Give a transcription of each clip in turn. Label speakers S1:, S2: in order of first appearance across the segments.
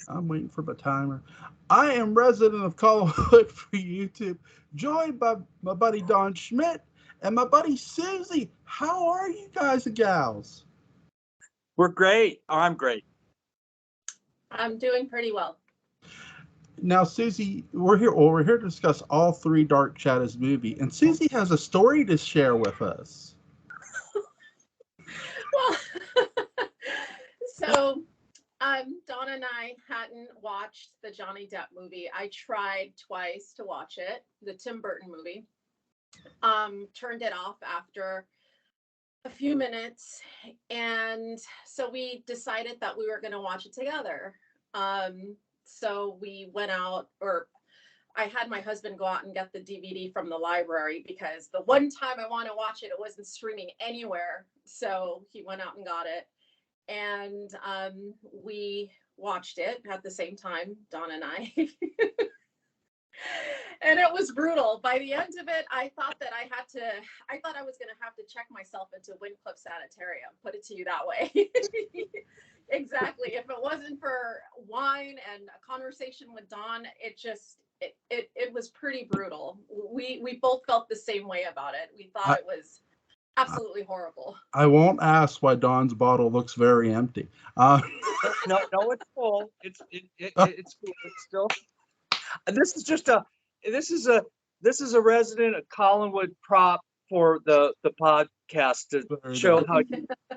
S1: I'm waiting for my timer. I am resident of Collinwood for YouTube, joined by my buddy Don Schmidt and my buddy Susie. How are you guys and gals?
S2: We're great. Oh, I'm great.
S3: I'm doing pretty well.
S1: Now, Susie, we're here. Well, we're here to discuss all three Dark Shadows movie, and Susie has a story to share with us.
S3: Well, so Dawn and I hadn't watched the Johnny Depp movie. I tried twice to watch it, the Tim Burton movie. Turned it off after a few minutes, and so we decided that we were going to watch it together. So we went out, or I had my husband go out and get the DVD from the library because the one time I want to watch it, it wasn't streaming anywhere. So he went out and got it, and we watched it at the same time, Dawn and I. And it was brutal. By the end of it, I thought I was going to have to check myself into Windcliff Sanitarium, put it to you that way. Exactly. If it wasn't for wine and a conversation with Dawn, it was pretty brutal. We both felt the same way about it. We thought it was absolutely horrible.
S1: I won't ask why Don's bottle looks very empty.
S2: No, it's full. It's full. It's still. This is just a. This is a resident of Collinwood prop for the podcast to show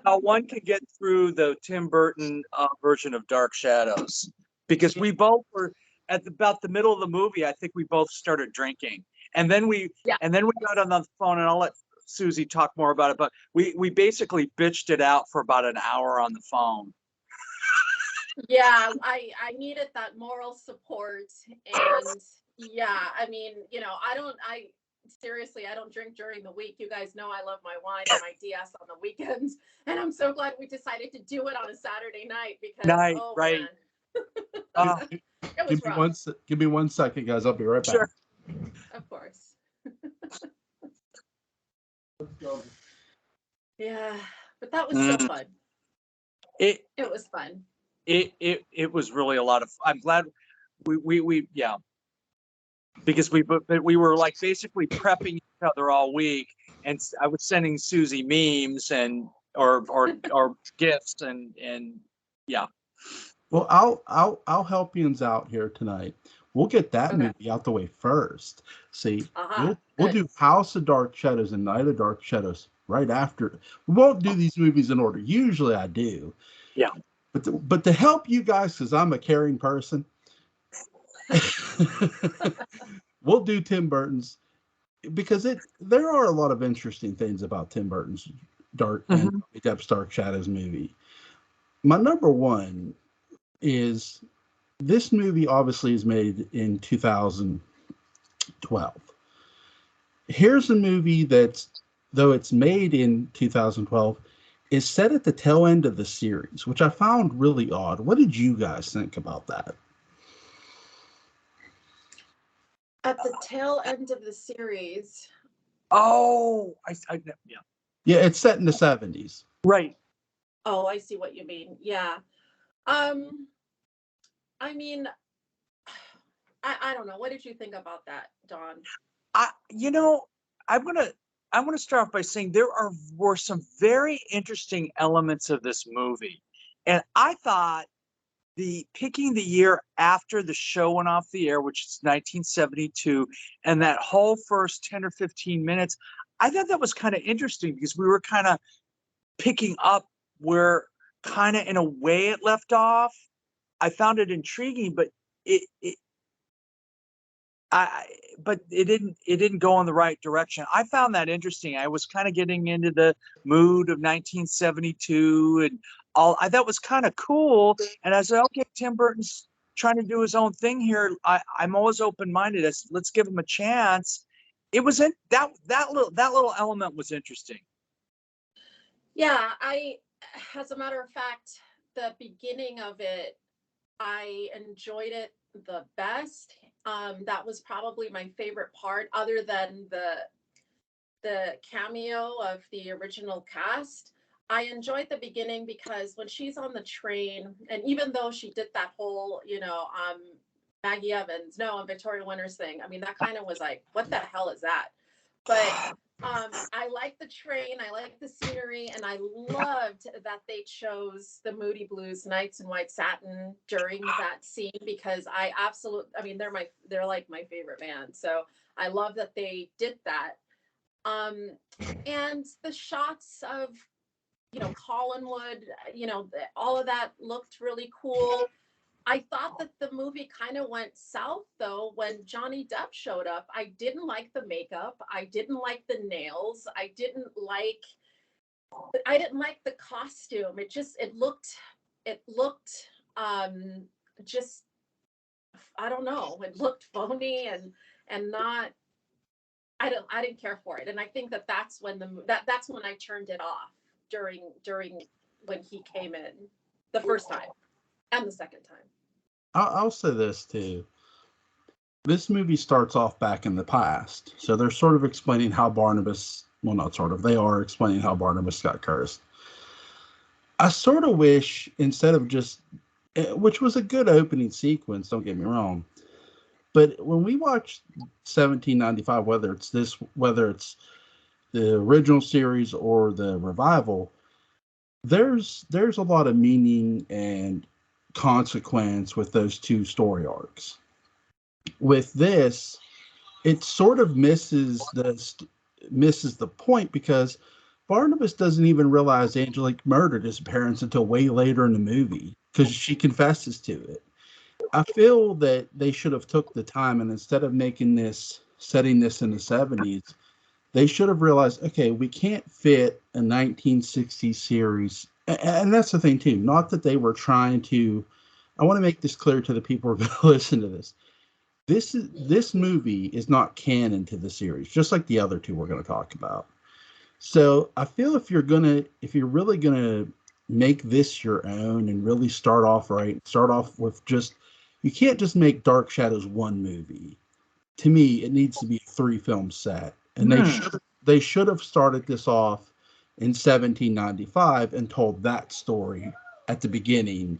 S2: how one can get through the Tim Burton version of Dark Shadows, because we both were at about the middle of the movie. I think we both started drinking, and then we got on the phone, and I'll let Susie talk more about it. But we basically bitched it out for about an hour on the phone.
S3: Yeah, I needed that moral support, and yeah, I mean, seriously, I don't drink during the week. You guys know I love my wine and my DS on the weekends, and I'm so glad we decided to do it on a Saturday night because
S2: right.
S3: Man. It was rough.
S1: Give me 1 second, guys. I'll be right back.
S2: Sure.
S3: Of course. Yeah, but that was so fun. It was fun.
S2: It was really a lot of. I'm glad we because we were like basically prepping each other all week, and I was sending Susie memes and or gifts and yeah.
S1: Well, I'll help you out here tonight. We'll get that movie out the way first. See, we'll do House of Dark Shadows and Night of Dark Shadows right after. We won't do these movies in order. Usually I do.
S2: Yeah.
S1: But to help you guys, because I'm a caring person, we'll do Tim Burton's, because there are a lot of interesting things about Tim Burton's and Depp's Dark Shadows movie. My number one is this movie obviously is made in 2012. Here's a movie that's, though it's made in 2012, is set at the tail end of the series, which I found really odd. What did you guys think about that?
S3: At the tail end of the series.
S2: Oh, yeah.
S1: Yeah, it's set in the 70s.
S2: Right.
S3: Oh, I see what you mean. Yeah. I mean, I don't know. What did you think about that, Dawn?
S2: I'm gonna start off by saying were some very interesting elements of this movie, and I thought picking the year after the show went off the air, which is 1972, and that whole first 10 or 15 minutes, I thought that was kind of interesting because we were kind of picking up where kind of in a way it left off. I found it intriguing, but it didn't go in the right direction. I found that interesting. I was kind of getting into the mood of 1972 and all. I thought was kind of cool. And I said, okay, Tim Burton's trying to do his own thing here. I'm always open-minded. Let's give him a chance. It was that little element was interesting.
S3: Yeah, as a matter of fact, the beginning of it, I enjoyed it the best. That was probably my favorite part, other than the cameo of the original cast. I enjoyed the beginning because when she's on the train, and even though she did that whole, Maggie Evans, no, I'm Victoria Winters thing. I mean, that kind of was like, what the hell is that? But I like the train, I like the scenery, and I loved that they chose the Moody Blues Knights in White Satin during that scene because I mean, they're like my favorite band. So I love that they did that. And the shots of Collinwood, all of that looked really cool. I thought that the movie kind of went south though when Johnny Depp showed up. I didn't like the makeup. I didn't like the nails. I didn't like the costume. It looked um just I don't know. It looked phony and not I didn't care for it. And I think that's when that's when I turned it off during when he came in the first time and the second time.
S1: I'll say this too. This movie starts off back in the past. So they're sort of explaining how Barnabas, well, not sort of, they are explaining how Barnabas got cursed. I sort of wish, instead of just, which was a good opening sequence, don't get me wrong. But when we watch 1795, whether it's the original series or the revival, there's a lot of meaning and consequence with those two story arcs. With this, it sort of misses the point because Barnabas doesn't even realize Angelique murdered his parents until way later in the movie because she confesses to it. I feel that they should have took the time, and instead of setting this in the 70s, they should have realized, okay, we can't fit a 1960s series. And that's the thing too. Not that they were trying to. I want to make this clear to the people who are going to listen to this. This movie is not canon to the series, just like the other two we're going to talk about. So I feel if you're really gonna make this your own and really start off right, start off with just, you can't just make Dark Shadows one movie. To me, it needs to be a 3-film set, and they should have started this off in 1795 and told that story at the beginning,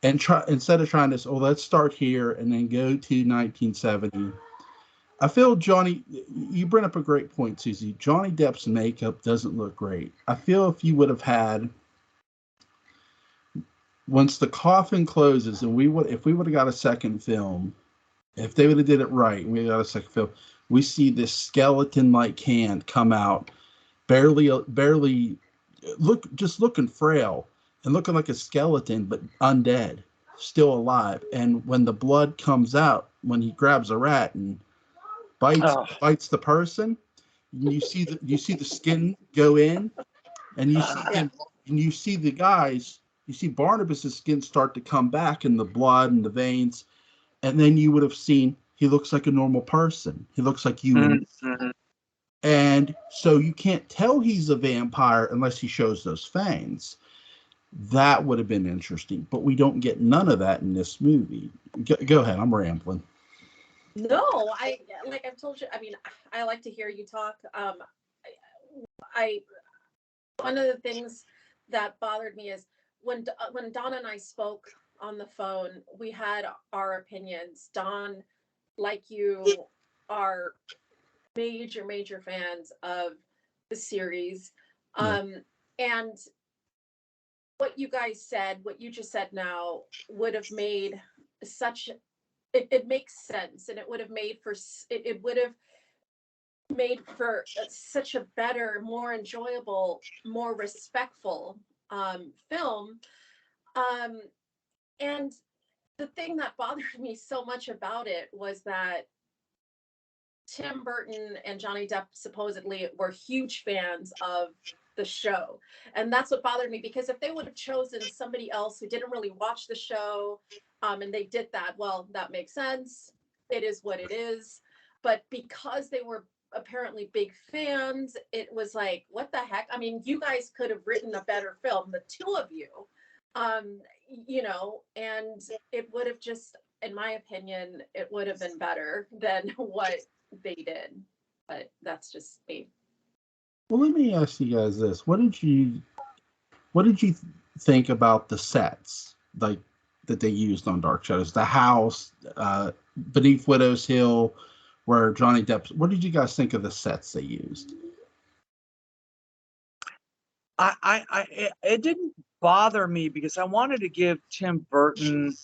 S1: and try instead of trying this. Oh, let's start here and then go to 1970. I feel Johnny, you bring up a great point, Susie. Johnny Depp's makeup doesn't look great. I feel if you would have had, once the coffin closes, and if we would have got a second film, if they would have did it right, and we got a second film, we see this skeleton-like hand come out, barely looking frail and looking like a skeleton, but undead, still alive. And when the blood comes out, when he grabs a rat and bites the person, and you see the skin go in, and you see the guys, you see Barnabas's skin start to come back in the blood and the veins, and then you would have seen he looks like a normal person. He looks like you and so you can't tell he's a vampire unless he shows those fangs. That would have been interesting, but we don't get none of that in this movie. Go ahead, I'm rambling.
S3: No, like I've told you. I mean, I like to hear you talk. I One of the things that bothered me is when Don and I spoke on the phone, we had our opinions. Don, like you, are major fans of the series, and what you guys said, what you just said now, would have made such it makes sense, and it would have made for it would have made for such a better, more enjoyable, more respectful film. Um, and the thing that bothered me so much about it was that Tim Burton and Johnny Depp supposedly were huge fans of the show. And that's what bothered me, because if they would have chosen somebody else who didn't really watch the show, and they did that, well, that makes sense. It is what it is. But because they were apparently big fans, it was like, what the heck? I mean, you guys could have written a better film, the two of you, and it would have just, in my opinion, it would have been better than what they did. But that's just me.
S1: Well, let me ask you guys this: what did you? What did you think about the sets, like that they used on Dark Shadows? The house beneath Widow's Hill, where Johnny Depp. What did you guys think of the sets they used?
S2: It didn't bother me because I wanted to give Tim Burton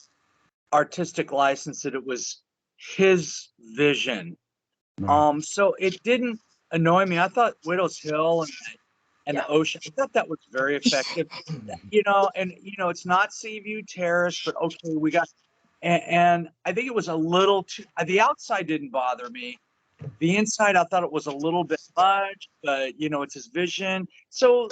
S2: artistic license that it was his vision.
S1: Right.
S2: So it didn't annoy me. I thought Widow's Hill and
S3: Yeah.
S2: the ocean, I thought that was very effective. And it's not Seaview Terrace, but okay, we got, and I think it was a little too. The outside didn't bother me. The inside, I thought it was a little bit much, but it's his vision. So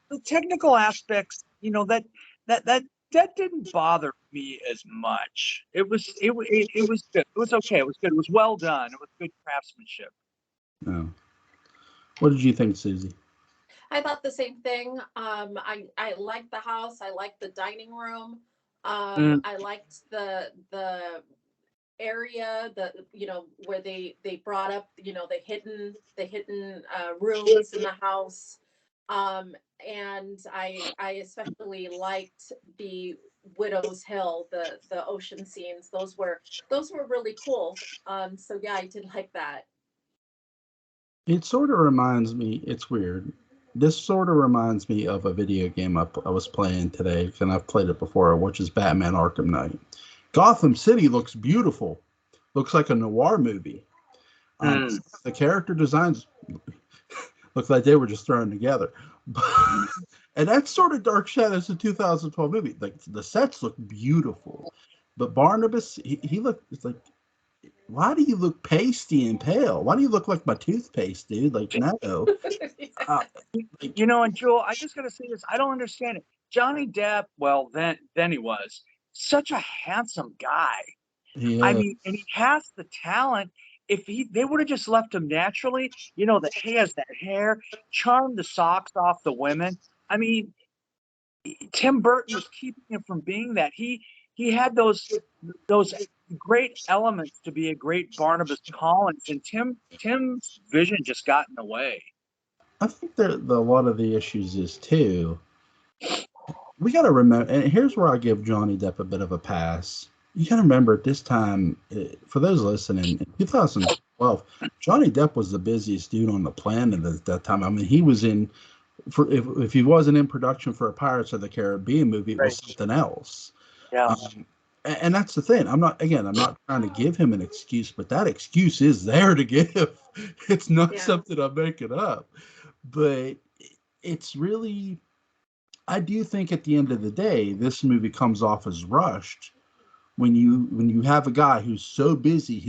S2: the technical aspects, that didn't bother me as much. It was good. It was okay. It was good. It was well done. It was good craftsmanship.
S1: No. What did you think, Susie?
S3: I thought the same thing. I liked the house. I liked the dining room. I liked the area, where they brought up, the hidden rooms in the house. And I especially liked the Widow's Hill, the ocean scenes. Those were really cool. So yeah, I did like that.
S1: It sort of reminds me. It's weird. This sort of reminds me of a video game I was playing today, and I've played it before, which is Batman Arkham Knight. Gotham City looks beautiful. Looks like a noir movie.
S2: Mm.
S1: The character designs look like they were just thrown together. And that's sort of Dark Shadows, the 2012 movie. Like the sets look beautiful, but Barnabas, he looked. It's like, why do you look pasty and pale? Why do you look like my toothpaste, dude? Like no. Uh, like,
S2: And Joel, I just gotta say this. I don't understand it. Johnny Depp, well, then he was such a handsome guy. I
S1: yeah,
S2: mean, and he has the talent. If they would have just left him naturally, that he has that hair, charmed the socks off the women. I mean, Tim Burton was keeping him from being that. He had those great elements to be a great Barnabas Collins, and Tim's vision just got in the way.
S1: I think a lot of the issues is too. We got to remember, and here's where I give Johnny Depp a bit of a pass. You got to remember at this time, for those listening, in 2012, Johnny Depp was the busiest dude on the planet at that time. I mean, he was in, for if he wasn't in production for a Pirates of the Caribbean movie, it was
S2: Right.
S1: something else.
S2: Yeah.
S1: And that's the thing. I'm not trying to give him an excuse, but that excuse is there to give. It's not
S3: Yeah.
S1: something I'm making up. But it's really, I do think at the end of the day, this movie comes off as rushed when you have a guy who's so busy,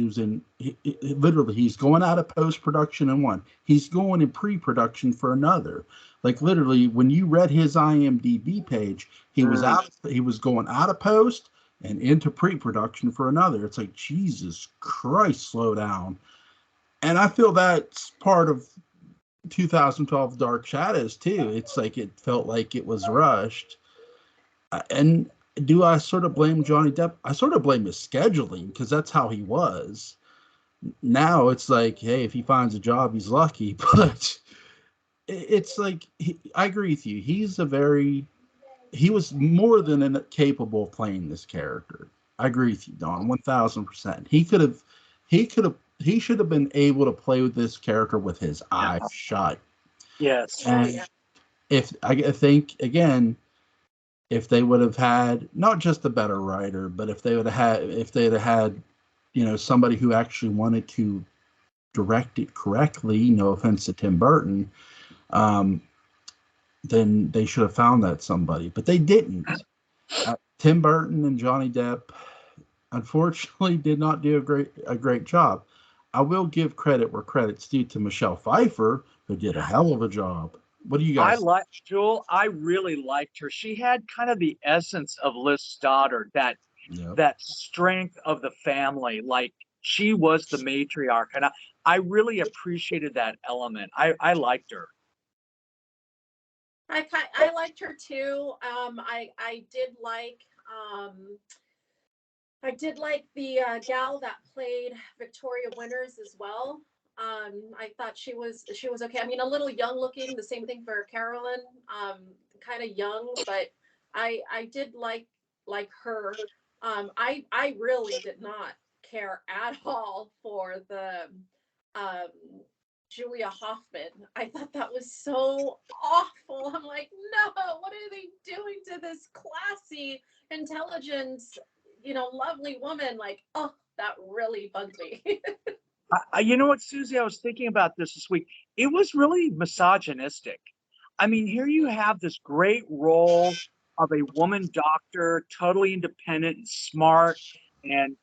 S1: literally he's going out of post production in one, he's going in pre production for another. Like literally, when you read his IMDb page, he was going out of post and into pre production for another. It's like Jesus Christ, slow down. And I feel that's part of 2012 Dark Shadows too. It's like it felt like it was rushed. And do I sort of blame Johnny Depp? I sort of blame his scheduling because that's how he was. Now it's like, hey, if he finds a job, he's lucky. But it's like, I agree with you. He was more than capable of playing this character. I agree with you, Don, 1000%. He should have been able to play with this character with his eyes shut.
S2: Yes.
S1: And if I think again, if they would have had not just a better writer, but if they'd have had, somebody who actually wanted to direct it correctly, no offense to Tim Burton, um, then they should have found that somebody, but they didn't. Tim Burton and Johnny Depp, unfortunately, did not do a great job. I will give credit where credit's due to Michelle Pfeiffer, who did a hell of a job. What do you
S2: I
S1: guys?
S2: like Jewel. I really liked her. She had kind of the essence of Liz Stoddard,
S1: Yeah.
S2: that strength of the family. Like she was the matriarch, and I really appreciated that element. I liked her.
S3: I liked her too. Um, I did like the gal that played Victoria Winters as well. I thought she was okay. I mean, a little young looking. The same thing for Carolyn. Kind of young, but I did like her. I really did not care at all for the um, Julia Hoffman. I thought that was so awful. I'm like, no, what are they doing to this classy, intelligent, lovely woman? Like, oh, that really bugged me.
S2: You know what, Susie? I was thinking about this week. It was really misogynistic. I mean, here you have this great role of a woman doctor, totally independent and smart, and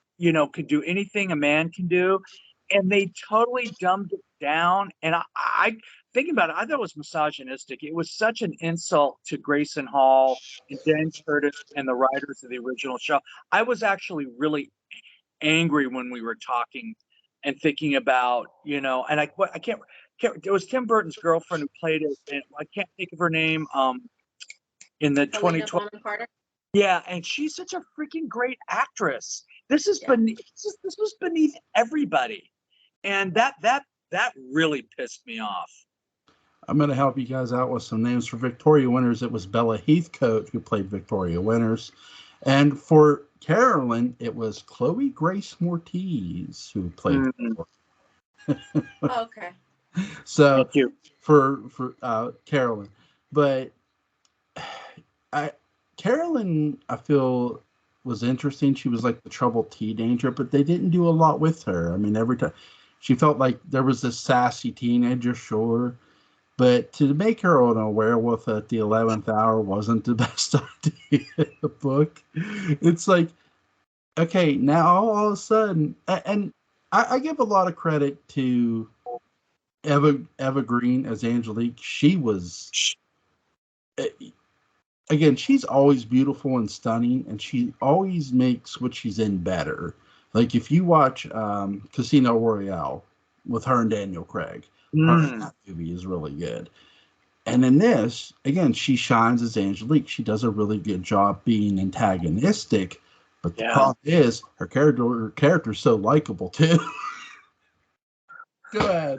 S2: could do anything a man can do, and they totally dumbed it down. And I thinking about it, I thought it was misogynistic. It was such an insult to Grayson Hall and Dan Curtis and the writers of the original show. I was actually really angry when we were talking and thinking about, and I can't, it was Tim Burton's girlfriend who played it, and I can't think of her name. In the
S3: Helena
S2: 2012,
S3: Bonham Carter.
S2: yeah, and she's such a freaking great actress. This is
S3: Yeah.
S2: beneath. This was beneath everybody, and that really pissed me off.
S1: I'm going to help you guys out with some names for Victoria Winters. It was Bella Heathcote who played Victoria Winters. And for Carolyn, it was Chloe Grace Moretz who played.
S3: Okay.
S1: So
S2: Thank you.
S1: for Carolyn, but Carolyn, I feel, was interesting. She was like the troubled teenager, but they didn't do a lot with her. I mean, every time she felt like there was this sassy teenager, sure, but to make her a werewolf at the 11th hour wasn't the best idea in the book. It's like, okay, now all of a sudden, and I give a lot of credit to Eva Green as Angelique. She was, again, she's always beautiful and stunning, and she always makes what she's in better. Like if you watch Casino Royale with her and Daniel Craig, that movie is really good. And in this, again, she shines as Angelique. She does a really good job being antagonistic, but the problem is her character's so likable too. Go ahead.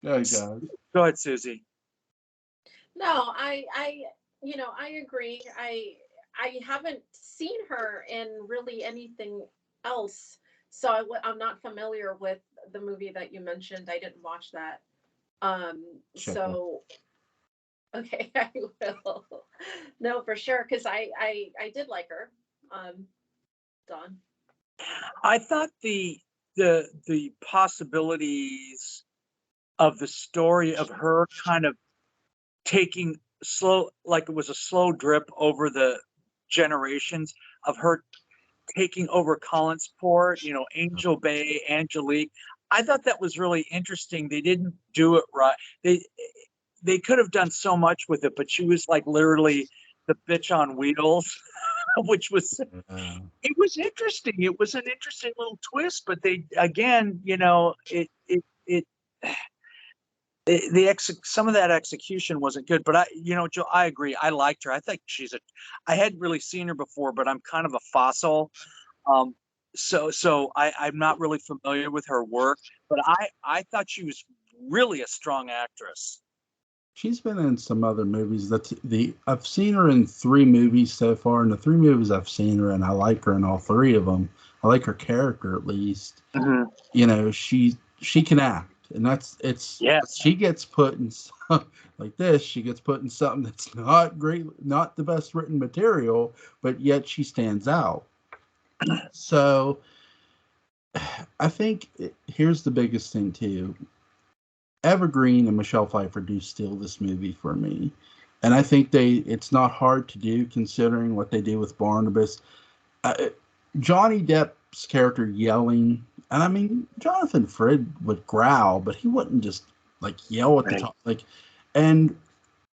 S1: Go ahead, guys.
S2: Go ahead, Susie.
S3: No, I agree. I haven't seen her in really anything else, so I'm not familiar with the movie that you mentioned. I didn't watch that. So okay, I will. No, for sure, because I did like her. Don.
S2: I thought the possibilities of the story of her kind of taking slow, like it was a slow drip over the generations of her taking over Collinsport, Angel Bay, Angelique. I thought that was really interesting. They didn't do it right. They could have done so much with it, but she was like literally the bitch on wheels, which was it was interesting. It was an interesting little twist, but they again, some of that execution wasn't good, but Joe, I agree. I liked her. I think I hadn't really seen her before, but I'm kind of a fossil. So I'm not really familiar with her work, but I thought she was really a strong actress.
S1: She's been in some other movies. I've seen her in 3 movies so far, and the 3 movies I've seen her in, I like her in all 3 of them. I like her character at least.
S2: Mm-hmm.
S1: She can act. And she gets put in like this. She gets put in something that's not great, not the best written material, but yet she stands out. So I think here's the biggest thing too. Evergreen and Michelle Pfeiffer do steal this movie for me, and I think it's not hard to do considering what they do with Barnabas. Johnny Depp's character yelling, and I mean Jonathan Frid would growl, but he wouldn't just like yell at the top, like. And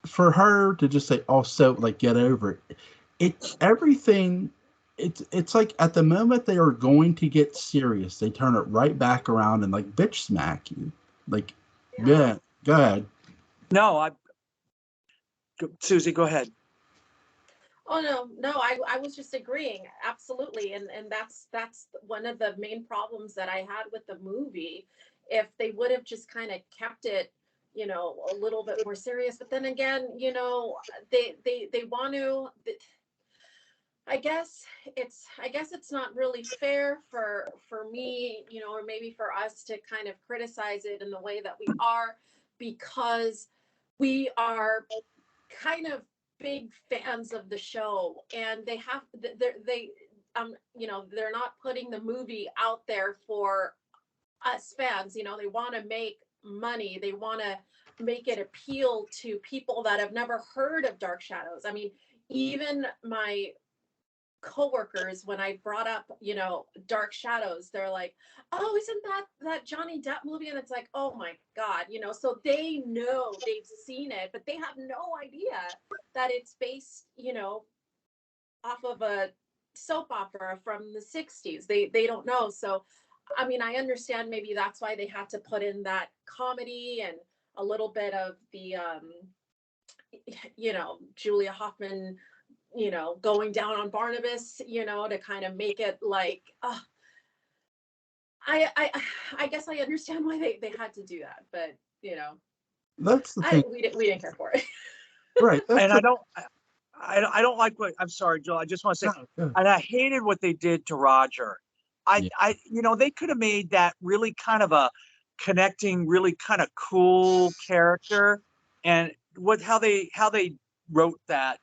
S1: for her to just say, "Oh, so like get over it," it's everything. It's like at the moment they are going to get serious, they turn it right back around and like bitch smack you, like. Yeah, go ahead.
S2: No, Susie, go ahead.
S3: Oh no, I was just agreeing, absolutely, and that's one of the main problems that I had with the movie if they would have just kind of kept it, you know, a little bit more serious. But then again, you know, they want to. I guess it's not really fair for me, you know, or maybe for us to kind of criticize it in the way that we are, because we are kind of big fans of the show, and they you know, they're not putting the movie out there for us fans. You know, they want to make money, they want to make it appeal to people that have never heard of Dark Shadows. I mean, even my coworkers, when I brought up, you know, Dark Shadows, they're like, "Oh, isn't that Johnny Depp movie?" And it's like, "Oh my God," you know. So they know, they've seen it, but they have no idea that it's based, you know, off of a soap opera from the 60s. They don't know. So I mean, I understand maybe that's why they had to put in that comedy and a little bit of the you know, Julia Hoffman, you know, going down on Barnabas, you know, to kind of make it like, I, I, I guess I understand why they had to do that, but you know,
S1: That's the thing,
S3: we didn't care for it.
S1: right?
S2: And I don't like what, I'm sorry, Joel. I just want to say,
S1: Yeah.
S2: and I hated what they did to Roger. You know, they could have made that really kind of a connecting, really kind of cool character, and how they wrote that.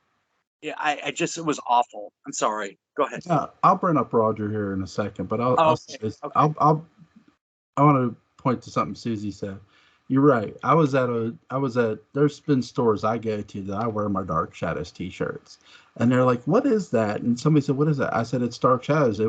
S2: Yeah, I just, it was awful. I'm sorry. Go ahead.
S1: Yeah, I'll bring up Roger here in a second, but
S2: Oh,
S1: I'll say this.
S2: okay.
S1: I want to point to something Susie said. You're right. There's been stores I go to that I wear my Dark Shadows t-shirts. And they're like, "What is that?" And somebody said, "What is that?" I said, "It's Dark Shadows."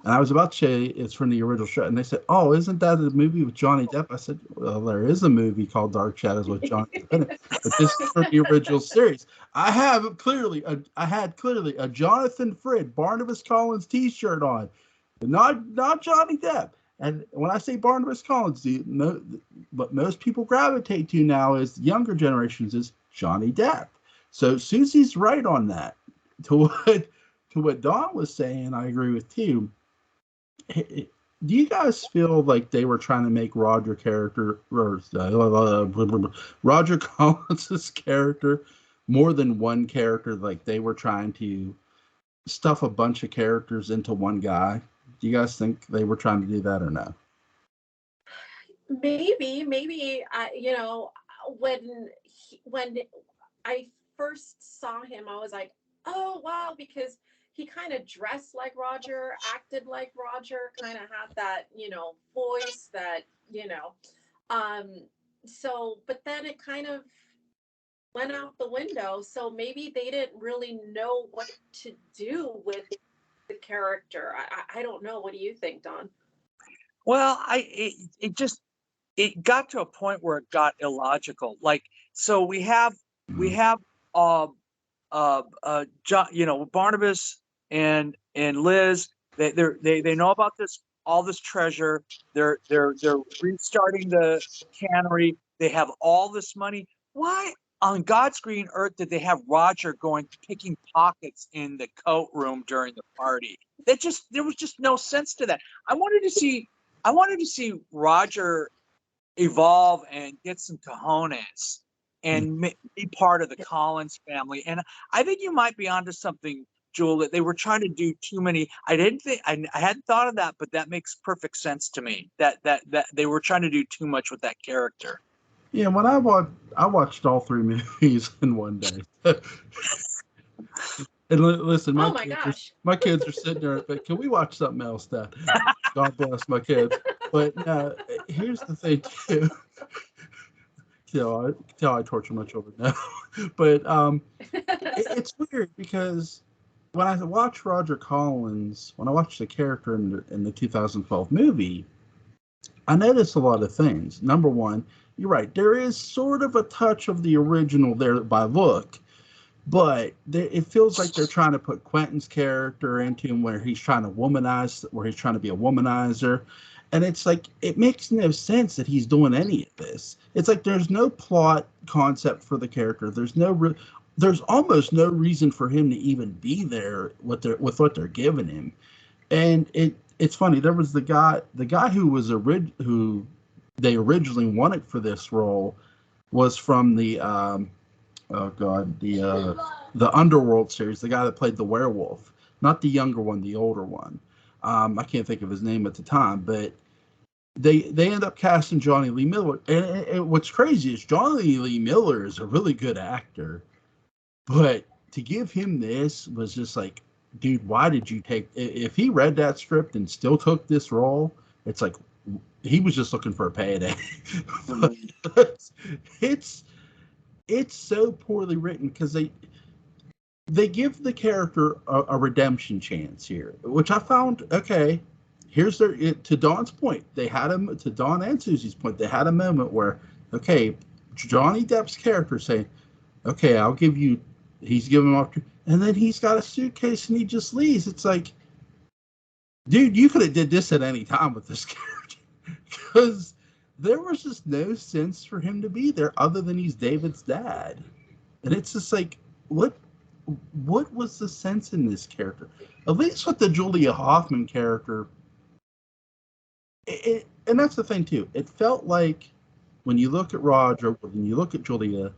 S1: And I was about to say it's from the original show. And they said, "Oh, isn't that a movie with Johnny Depp?" I said, "Well, there is a movie called Dark Shadows with Johnny Depp in it, but this is from the original series." I had clearly a Jonathan Frid, Barnabas Collins t-shirt on, not Johnny Depp. And when I say Barnabas Collins, what most people gravitate to now is younger generations is Johnny Depp. So Susie's right on that. To what Don was saying, I agree with too. Do you guys feel like they were trying to make Roger Collins's character more than one character? Like they were trying to stuff a bunch of characters into one guy. Do you guys think they were trying to do that or no?
S3: Maybe you know, when I first saw him, I was like, oh wow, because he kind of dressed like Roger, acted like Roger, kind of had that, you know, voice that, you know, um, so but then it kind of went out the window. So maybe they didn't really know what to do with the character. I don't know. What do you think, Don?
S2: Well, it just, it got to a point where it got illogical. Like, so we have John, you know, Barnabas and Liz. They know about all this treasure. They're restarting the cannery. They have all this money. Why on God's green earth did they have Roger going picking pockets in the coat room during the party? There was just no sense to that. I wanted to see Roger evolve and get some cojones and be part of the Collins family. And I think you might be onto something, Jewel, that they were trying to do too many. I hadn't thought of that, but that makes perfect sense to me. That they were trying to do too much with that character.
S1: Yeah, when I watched all three movies in one day. And listen,
S3: Oh my gosh.
S1: my kids are sitting there, but can we watch something else, Dad? God bless my kids. But here's the thing too. Tell I torture my children now. But it's weird because when I watch Roger Collins, when I watch the character in the 2012 movie, I notice a lot of things. Number one, you're right. There is sort of a touch of the original there by look, but it feels like they're trying to put Quentin's character into him where he's trying to where he's trying to be a womanizer. And it's like, it makes no sense that he's doing any of this. It's like there's no plot concept for the character. There's almost no reason for him to even be there with what they're giving him. And it's funny. There was the guy who they originally wanted for this role was from the the Underworld series, the guy that played the werewolf, not the younger one, the older one. I can't think of his name at the time, but they end up casting Johnny Lee Miller. And what's crazy is Johnny Lee Miller is a really good actor, but to give him this was just like, dude, why did you take? If he read that script and still took this role, it's like he was just looking for a payday. it's it's so poorly written because they give the character a redemption chance here, which I found okay. Here's to Don's point. They had him to Don and Susie's point. They had a moment where okay, Johnny Depp's character saying, "Okay, I'll give you." He's giving off, and then he's got a suitcase and he just leaves. It's like, dude, you could have did this at any time with this character because there was just no sense for him to be there other than he's David's dad, and it's just like, what was the sense in this character? At least with the Julia Hoffman character, and that's the thing too. It felt like when you look at Roger, when you look at Julia,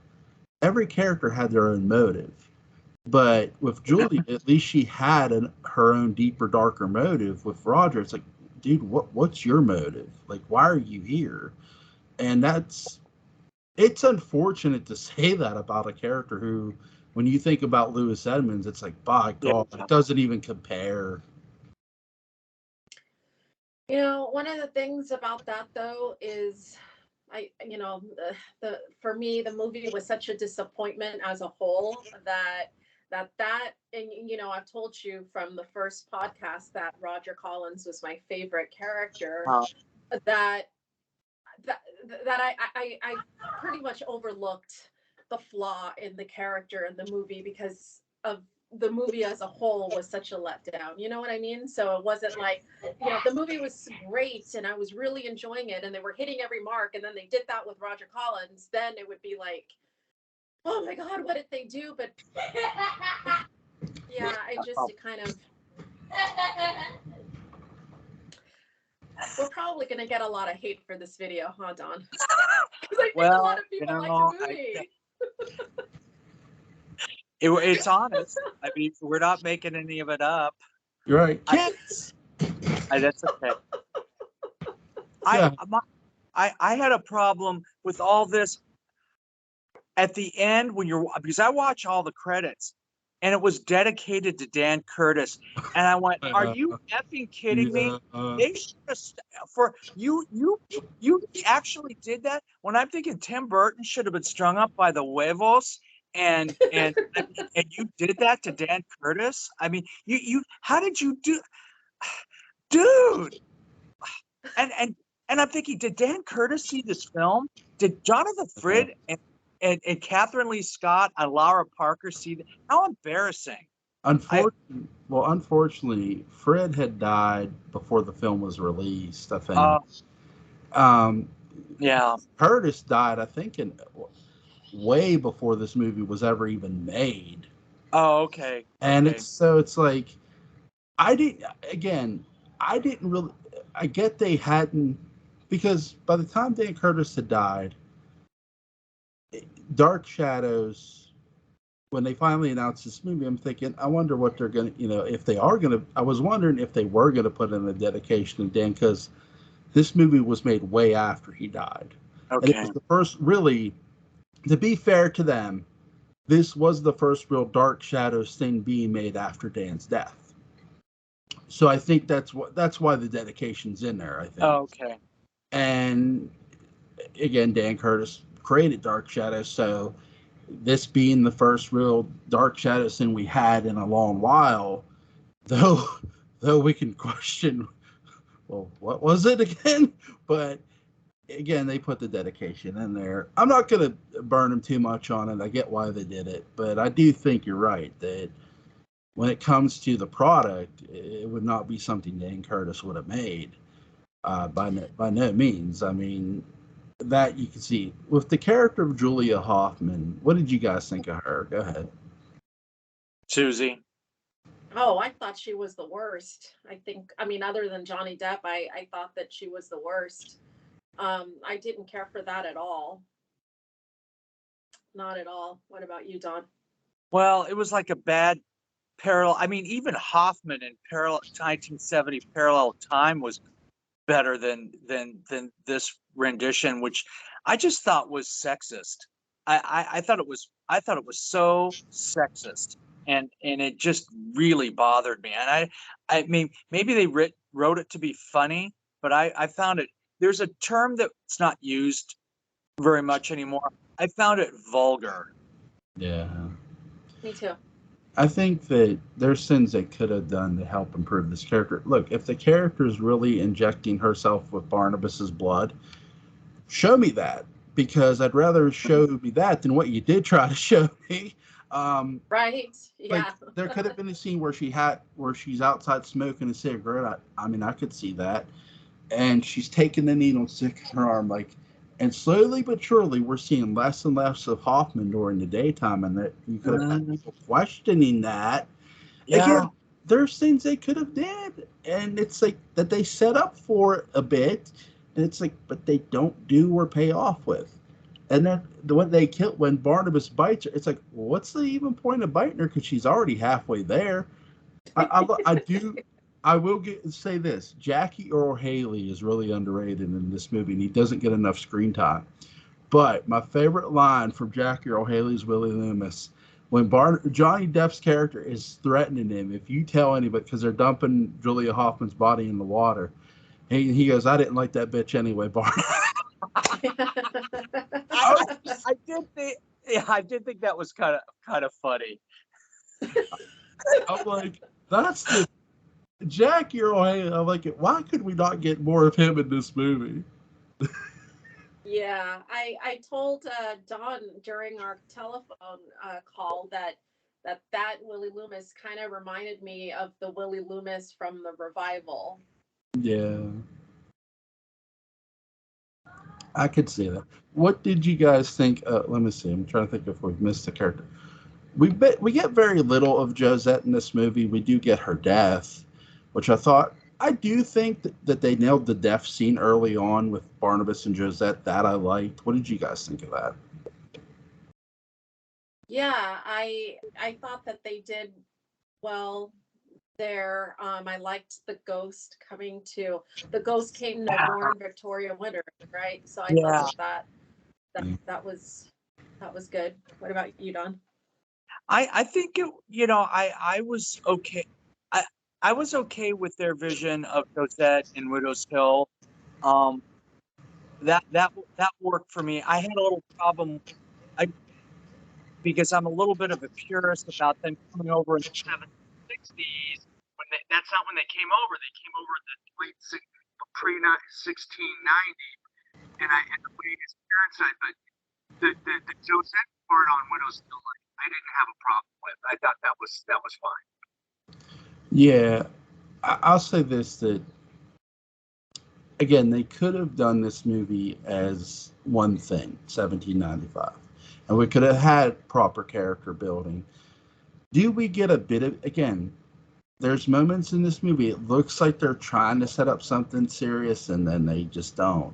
S1: every character had their own motive. But with Julia, at least she had her own deeper, darker motive. With Roger, it's like, dude, what's your motive? Like, why are you here? And it's unfortunate to say that about a character who, when you think about Lewis Edmonds, it's like, by God, it doesn't even compare.
S3: You know, one of the things about that though is for me the movie was such a disappointment as a whole and I've told you from the first podcast that Roger Collins was my favorite character. That I pretty much overlooked the flaw in the character in the movie because of the movie as a whole was such a letdown. You know what I mean? So it wasn't like, the movie was great and I was really enjoying it and they were hitting every mark, and then they did that with Roger Collins. Then it would be like, oh my God, what did they do? But yeah, it kind of. We're probably going to get a lot of hate for this video, huh, Don? Because I think a lot of people like the movie.
S2: It's honest. I mean, we're not making any of it up.
S1: You're right. Kids!
S2: That's okay. Yeah. I had a problem with all this at the end because I watch all the credits and it was dedicated to Dan Curtis. And I went, are you effing kidding me? They should have, you actually did that? When I'm thinking Tim Burton should have been strung up by the huevos and you did that to Dan Curtis? I mean, how did you do, dude? And I'm thinking, did Dan Curtis see this film? Did Jonathan Frid and Catherine Lee Scott and Laura Parker see that? How embarrassing.
S1: Unfortunately, Fred had died before the film was released, I think.
S2: Yeah.
S1: Curtis died, I think, way before this movie was ever even made.
S2: Oh, okay.
S1: And it's like, I didn't really, I get they hadn't, because by the time Dan Curtis had died, Dark Shadows, when they finally announced this movie, I'm thinking, I wonder what they're going to, if they are going to, I was wondering if they were going to put in a dedication of Dan, because this movie was made way after he died. Okay. And it was the first, really, to be fair to them, this was the first real Dark Shadows thing being made after Dan's death. So I think that's why the dedication's in there, I think.
S2: Oh, okay.
S1: And again, Dan Curtis created Dark Shadows, so this being the first real Dark Shadows thing we had in a long while, though we can question, well, what was it again? But again, they put the dedication in there. I'm not going to burn them too much on it. I get why they did it, but I do think you're right that when it comes to the product, it would not be something Dan Curtis would have made. By no means. I mean, that you can see with the character of Julia Hoffman. What did you guys think of her? Go ahead,
S2: Susie.
S3: Oh, I thought she was the worst. I mean, other than Johnny Depp, I thought that she was the worst. I didn't care for that at all. Not at all. What about you, Don?
S2: Well, it was like a bad parallel. I mean, even Hoffman in parallel 1970 Parallel Time was better than this rendition, which I just thought was sexist. I thought it was so sexist, and it just really bothered me. And I mean, maybe they wrote it to be funny, but I found it. There's a term that's not used very much anymore. I found it vulgar.
S1: Yeah.
S3: Me too.
S1: I think that there's things they could have done to help improve this character. Look, if the character is really injecting herself with Barnabas's blood, show me that, because I'd rather show me that than what you did try to show me. Um,
S3: Right.
S1: like
S3: Yeah.
S1: there could have been a scene where she's outside smoking a cigarette. I mean, I could see that, and she's taking the needle and sticking her arm like, and slowly but surely we're seeing less and less of Hoffman during the daytime, and that you could have had
S2: Mm,
S1: people questioning that.
S2: yeah.
S1: Again, there's things they could have did, and it's like that they set up for a bit, and it's like, but they don't do or pay off with. And then when they kill, when Barnabas bites her, it's like, well, what's the even point of biting her? Because she's already halfway there. I do. I will say this: Jackie Earl Haley is really underrated in this movie, and he doesn't get enough screen time. But my favorite line from Jackie Earl Haley's Willie Loomis, when Johnny Depp's character is threatening him, if you tell anybody, because they're dumping Julia Hoffman's body in the water, he goes, "I didn't like that bitch anyway, Barney."
S2: I, I did think, yeah, I did think that was kind of funny.
S1: I'm like, that's the Jackie Earl Haley. I'm like, why could we not get more of him in this movie?
S3: Yeah, I told Don during our telephone call that Willie Loomis kind of reminded me of the Willie Loomis from the revival.
S1: Yeah, I could see that. What did you guys think? Let me see. I'm trying to think if we've missed a character. We get very little of Josette in this movie. We do get her death, which I do think that they nailed the death scene early on with Barnabas and Josette. That I liked. What did you guys think of that?
S3: Yeah, I thought that they did well there. I liked the ghost coming to the ghost came no more in Victoria Winter, right? So I thought
S2: Yeah,
S3: that was good. What about you, Don?
S2: I think I was okay. I I was okay with their vision of Cosette and Widow's Hill. Um, that worked for me. I had a little problem. I Because I'm a little bit of a purist about them coming over in the 1760s. That's not when they came over. They came over in the pre 1690, and the way his parents said, but the Joseph part on Widow's Hill, I didn't have a problem with. I thought that was fine.
S1: Yeah, I'll say this: that again, they could have done this movie as one thing, 1795, and we could have had proper character building. Do we get a bit of again? There's moments in this movie it looks like they're trying to set up something serious and then they just don't.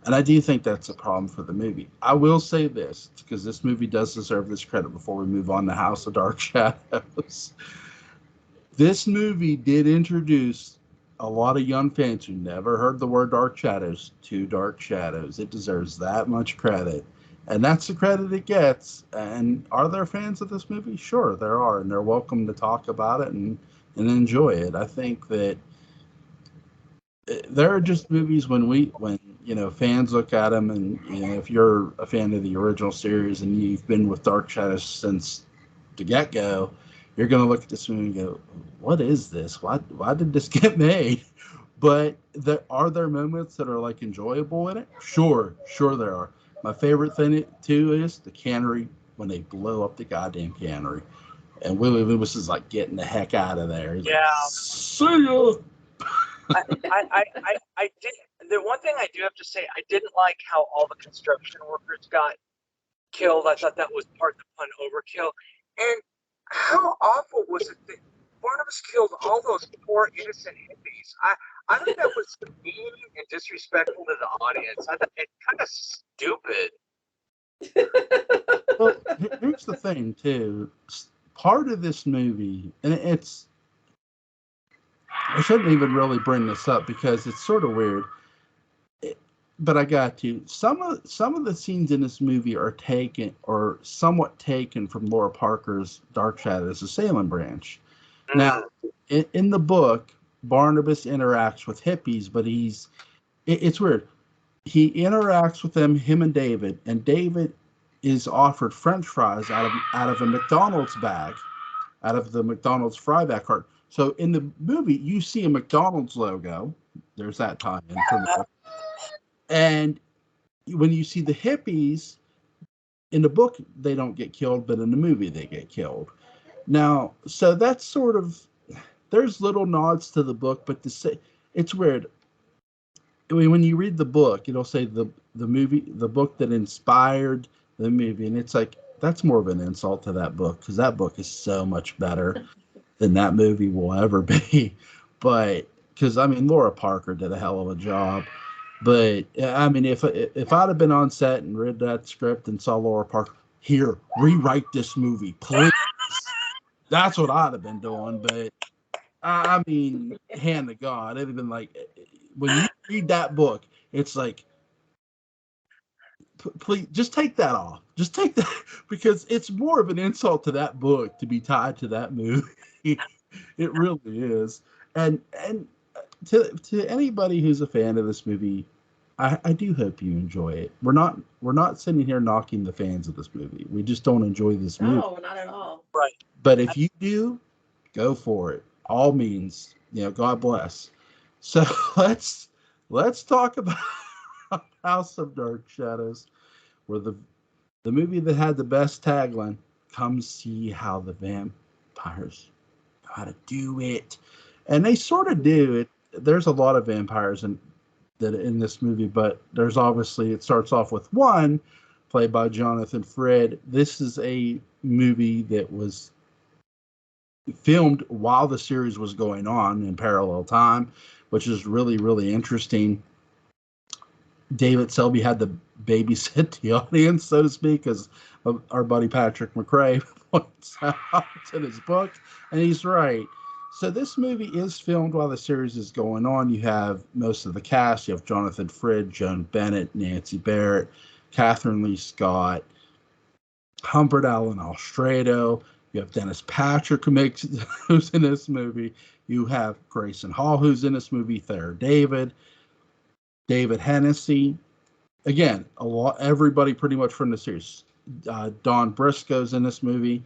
S1: And I do think that's a problem for the movie. I will say this because this movie does deserve this credit before we move on to House of Dark Shadows. This movie did introduce a lot of young fans who never heard the word Dark Shadows to Dark Shadows. It deserves that much credit. And that's the credit it gets. And are there fans of this movie? Sure, there are. And they're welcome to talk about it and enjoy it. I think that there are just movies when fans look at them, and if you're a fan of the original series and you've been with Dark Shadows since the get go, you're gonna look at this movie and go, "What is this? Why did this get made?" But are there moments that are like enjoyable in it? Sure there are. My favorite thing too is the cannery when they blow up the goddamn cannery, and Willie Loomis is like getting the heck out of there. He's like,
S2: Yeah,
S1: "See ya."
S2: I did. The one thing I do have to say, I didn't like how all the construction workers got killed. I thought that was part of the fun overkill. And how awful was it that Barnabas killed all those poor innocent hippies? I think that was mean and disrespectful to the audience. I thought it kind of stupid.
S1: Well, here's the thing too. Part of this movie, and I shouldn't even really bring this up because it's sort of weird. But I got to. Some of the scenes in this movie are taken or somewhat taken from Laura Parker's Dark Shadows, the Salem branch. Now, in the book, Barnabas interacts with hippies, but it's weird. He interacts with them, him and David is offered French fries out of a McDonald's bag, out of the McDonald's fry back cart. So in the movie, you see a McDonald's logo. There's that tie in from there. And when you see the hippies in the book, they don't get killed, but in the movie, they get killed. Now, so that's sort of there's little nods to the book, but it's weird. I mean, when you read the book, it'll say the book that inspired the movie, and it's like that's more of an insult to that book because that book is so much better than that movie will ever be. But because I mean, Laura Parker did a hell of a job. But I mean, if I'd have been on set and read that script and saw Laura Parker, here, rewrite this movie, please. That's what I'd have been doing. But I mean, hand to God, it'd have been like when you read that book, it's like, please just take that off. Just take that because it's more of an insult to that book to be tied to that movie. It really is. And to anybody who's a fan of this movie, I do hope you enjoy it. We're not sitting here knocking the fans of this movie. We just don't enjoy this movie.
S3: No, not at all.
S2: Right.
S1: But if you do, go for it. All means, God bless. So let's talk about House of Dark Shadows, where the movie that had the best tagline, "Come see how the vampires know how to do it," and they sort of do it. There's a lot of vampires in this movie, but there's obviously it starts off with one played by Jonathan Frid. This is a movie that was filmed while the series was going on in parallel time, which is really, really interesting. David Selby had to babysit the audience, so to speak, because our buddy Patrick McRae points out in his book, and he's right. So this movie is filmed while the series is going on. You have most of the cast. You have Jonathan Frid, Joan Bennett, Nancy Barrett, Catherine Lee Scott, Humbert Allen Alstrado. You have Dennis Patrick who's in this movie. You have Grayson Hall who's in this movie. Thayer David Hennessy. Again, everybody pretty much from the series. Don Briscoe's in this movie.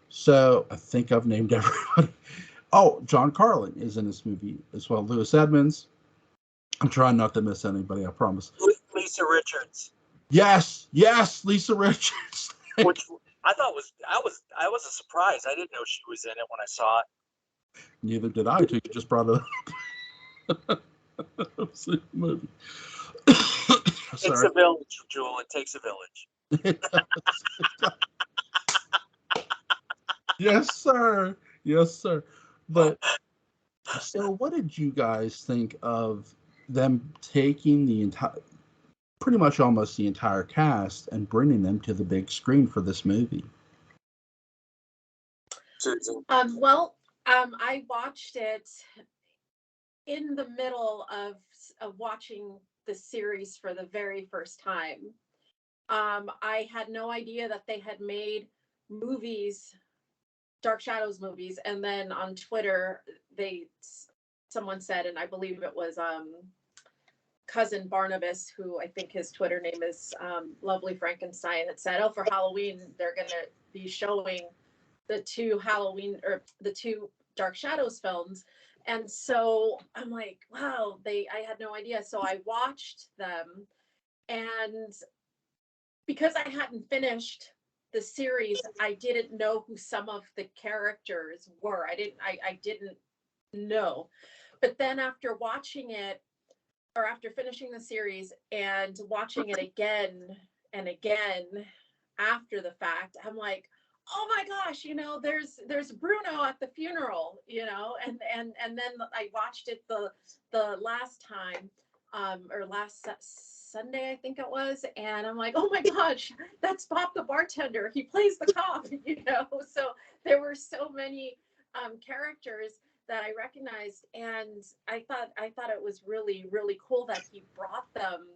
S1: So I think I've named everybody. Oh, John Carlin is in this movie as well. Lewis Edmonds. I'm trying not to miss anybody, I promise.
S2: Lisa Richards.
S1: Yes, Lisa Richards.
S2: Which I thought I was a surprise. I didn't know she was in it when I saw it.
S1: Neither did I until you just brought it up. Movie.
S2: It's a village, Jewel. It takes a village.
S1: Yes, sir. Yes, sir. But so what did you guys think of them taking pretty much almost the entire cast and bringing them to the big screen for this movie?
S3: Well, I watched it in the middle of watching the series for the very first time. I had no idea that they had made movies, Dark Shadows movies, and then on Twitter, someone said, and I believe it was cousin Barnabas, who I think his Twitter name is Lovely Frankenstein, had said, "Oh, for Halloween, they're going to be showing the two Dark Shadows films." And so I'm like, wow, I had no idea. So I watched them, and because I hadn't finished the series, I didn't know who some of the characters were. I didn't know. But then after watching it, or after finishing the series and watching it again and again after the fact, I'm like, oh my gosh, there's Bruno at the funeral, and then I watched it the last time, or last Sunday, I think it was, and I'm like, oh my gosh, that's Bob the bartender. He plays the cop, So there were so many characters that I recognized, and I thought it was really, really cool that he brought them,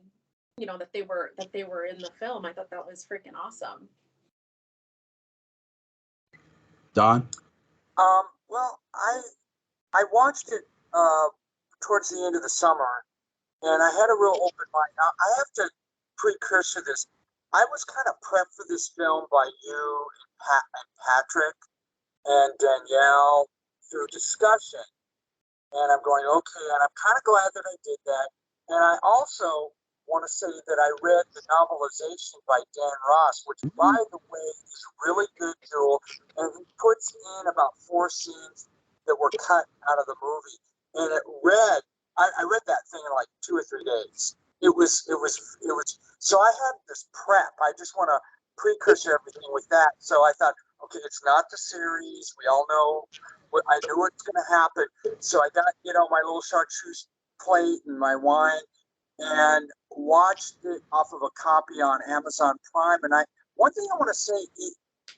S3: that they were in the film. I thought that was freaking awesome.
S1: Don?
S4: Well, I watched it towards the end of the summer, and I had a real open mind. Now, I have to precursor this. I was kind of prepped for this film by you and Patrick and Danielle through discussion, and I'm going, okay, and I'm kind of glad that I did that. And I also want to say that I read the novelization by Dan Ross, which, by the way, is really good, Jewel. And he puts in about 4 scenes that were cut out of the movie. And I read that thing in like 2 or 3 days. It was. So I had this prep. I just want to precursor everything with that. So I thought, okay, it's not the series. We all know. I knew what's going to happen. So I got, my little chartreuse plate and my wine, and watched it off of a copy on Amazon Prime. And one thing I want to say,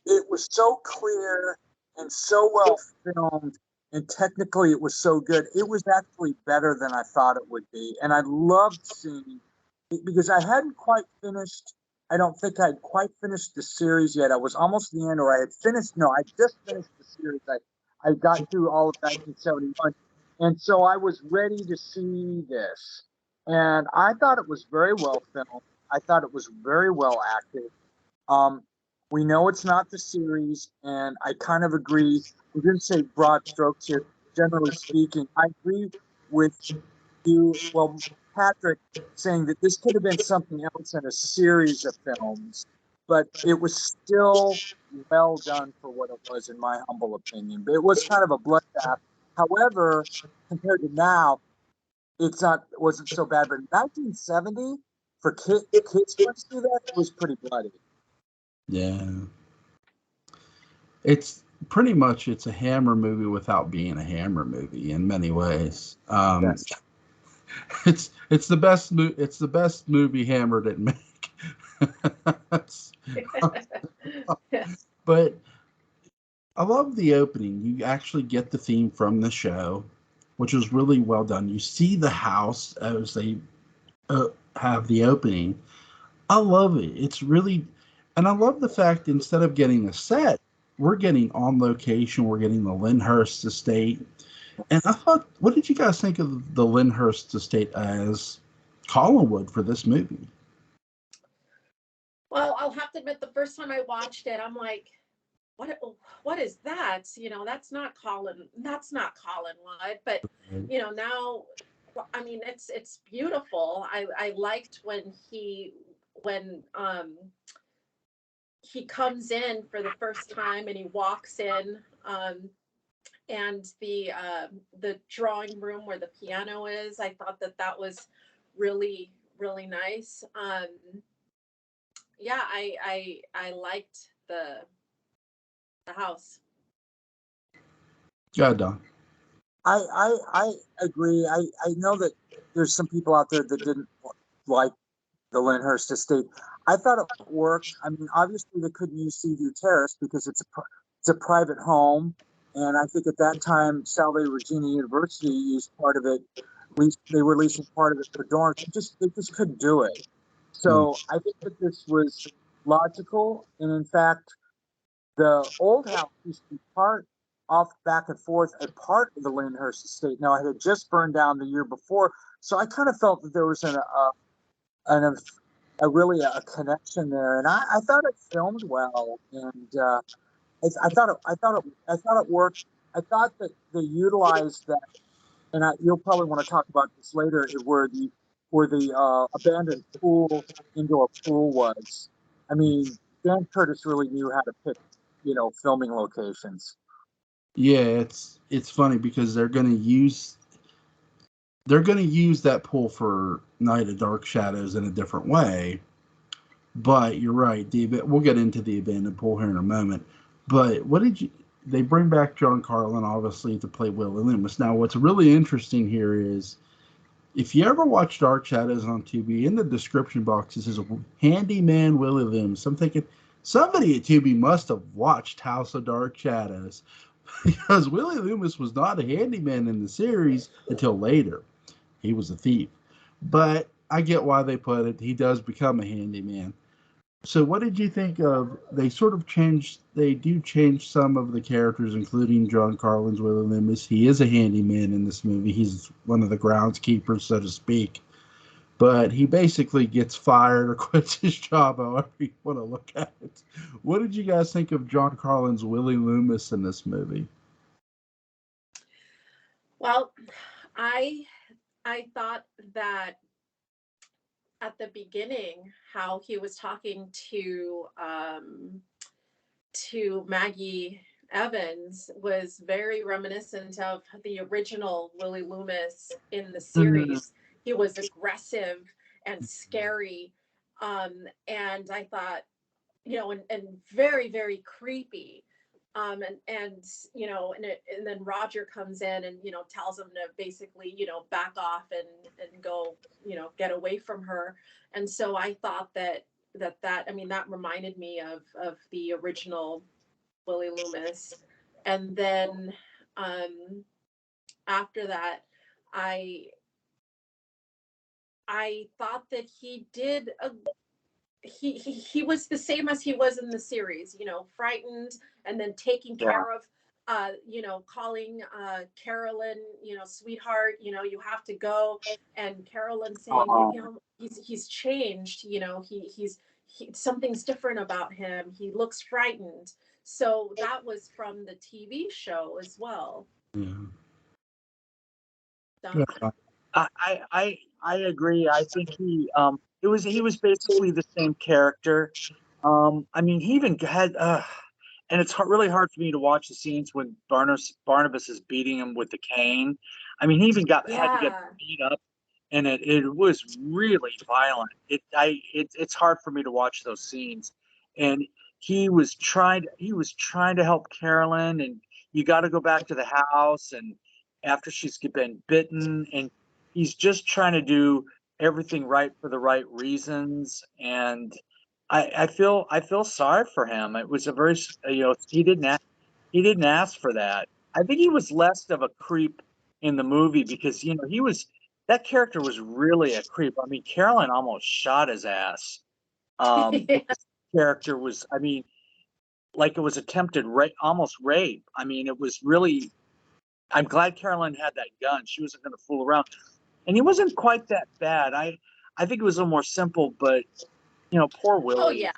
S4: it was so clear and so well filmed, and technically it was so good. It was actually better than I thought it would be. And I loved seeing it because I hadn't quite finished. I don't think I'd quite finished the series yet. I was almost the end, or I had finished. No, I just finished the series. I got through all of 1971. And so I was ready to see this. And I thought it was very well filmed. I thought it was very well acted. We know it's not the series, and I kind of agree. We're going to say broad strokes here. Generally speaking, I agree with you. Well, Patrick saying that this could have been something else in a series of films, but it was still well done for what it was, in my humble opinion. But it was kind of a bloodbath. However, compared to now, wasn't so bad. But in 1970, for kids going through that, it was pretty bloody.
S1: Yeah. It's pretty much, it's a Hammer movie without being a Hammer movie in many ways.
S4: Yes.
S1: It's the best movie Hammer didn't make. But I love the opening. You actually get the theme from the show, which was really well done. You see the house as they have the opening. I love it. It's really, and I love the fact instead of getting a set, we're getting on location. We're getting the Lyndhurst estate. And I thought, what did you guys think of the Lyndhurst estate as Collinwood for this movie?
S3: Well, I'll have to admit, the first time I watched it, I'm like, what is that? That's not Collinwood. But now, I mean, it's beautiful. I liked when he comes in for the first time and he walks in, and the drawing room where the piano is. I thought that was really, really nice. Yeah, I liked the house.
S1: Yeah, Don.
S4: I agree. I know that there's some people out there that didn't like the Lyndhurst estate. I thought it worked. I mean, obviously they couldn't use Seaview Terrace because it's a private home, and I think at that time Salve Regina University used part of it. They were leasing part of it for dorms. They just couldn't do it. So I think that this was logical, and in fact, the old house used to be part off back and forth a part of the Lyndhurst estate. Now, it had just burned down the year before, so I kind of felt that there was really a connection there, and I thought it filmed well, and I thought it worked. I thought that they utilized that, and you'll probably want to talk about this later, where the abandoned indoor pool was. I mean, Dan Curtis really knew how to pick, filming locations.
S1: Yeah, it's funny because they're gonna use that pool for Night of Dark Shadows in a different way. But you're right, we'll get into the abandoned pool here in a moment. But what did you? They bring back John Carlin, obviously, to play Willie Loomis. Now, what's really interesting here is if you ever watch Dark Shadows on Tubi, in the description box it says Handyman Willie Loomis. I'm thinking somebody at Tubi must have watched House of Dark Shadows because Willie Loomis was not a handyman in the series until later. He was a thief. But I get why they put it. He does become a handyman. So what did you think of, they sort of changed, they do change some of the characters, including John Carlin's Willie Loomis. He is a handyman in this movie. He's one of the groundskeepers, so to speak. But he basically gets fired or quits his job, however you want to look at it. What did you guys think of John Carlin's Willie Loomis in this movie?
S3: Well, I I thought that at the beginning, how he was talking to Maggie Evans was very reminiscent of the original Willie Loomis in the
S2: Mhm.
S3: series. He was aggressive and scary, and I thought, and very, very creepy. And and then Roger comes in and tells him to basically back off and go get away from her. And so I thought that I mean that reminded me of the original Willie Loomis. And then um, after that, I I thought that he did a he was the same as he was in the series, frightened and then taking
S2: Yeah.
S3: care of calling Carolyn, sweetheart, you have to go, and Carolyn saying,
S2: Uh-huh.
S3: he's changed, something's different about him. He looks frightened. So that was from the TV show as well.
S1: Yeah.
S3: Don?
S2: I agree. I think he was basically the same character. I mean, he even had and it's really hard for me to watch the scenes when Barnabas is beating him with the cane. I mean, he even had to get
S3: Yeah.
S2: beat up, and it was really violent. It's hard for me to watch those scenes. And he was trying to help Carolyn, and you got to go back to the house, and after she's been bitten, and he's just trying to do everything right for the right reasons. And I feel sorry for him. It was a very he didn't ask for that. I think he was less of a creep in the movie because he was that character was really a creep. I mean, Carolyn almost shot his ass.
S3: Yeah.
S2: This character was, I mean, like it was attempted rape, almost rape. I mean, it was really. I'm glad Carolyn had that gun. She wasn't going to fool around, and he wasn't quite that bad. I think it was a little more simple, but poor
S3: Oh
S2: Willie.
S3: yeah.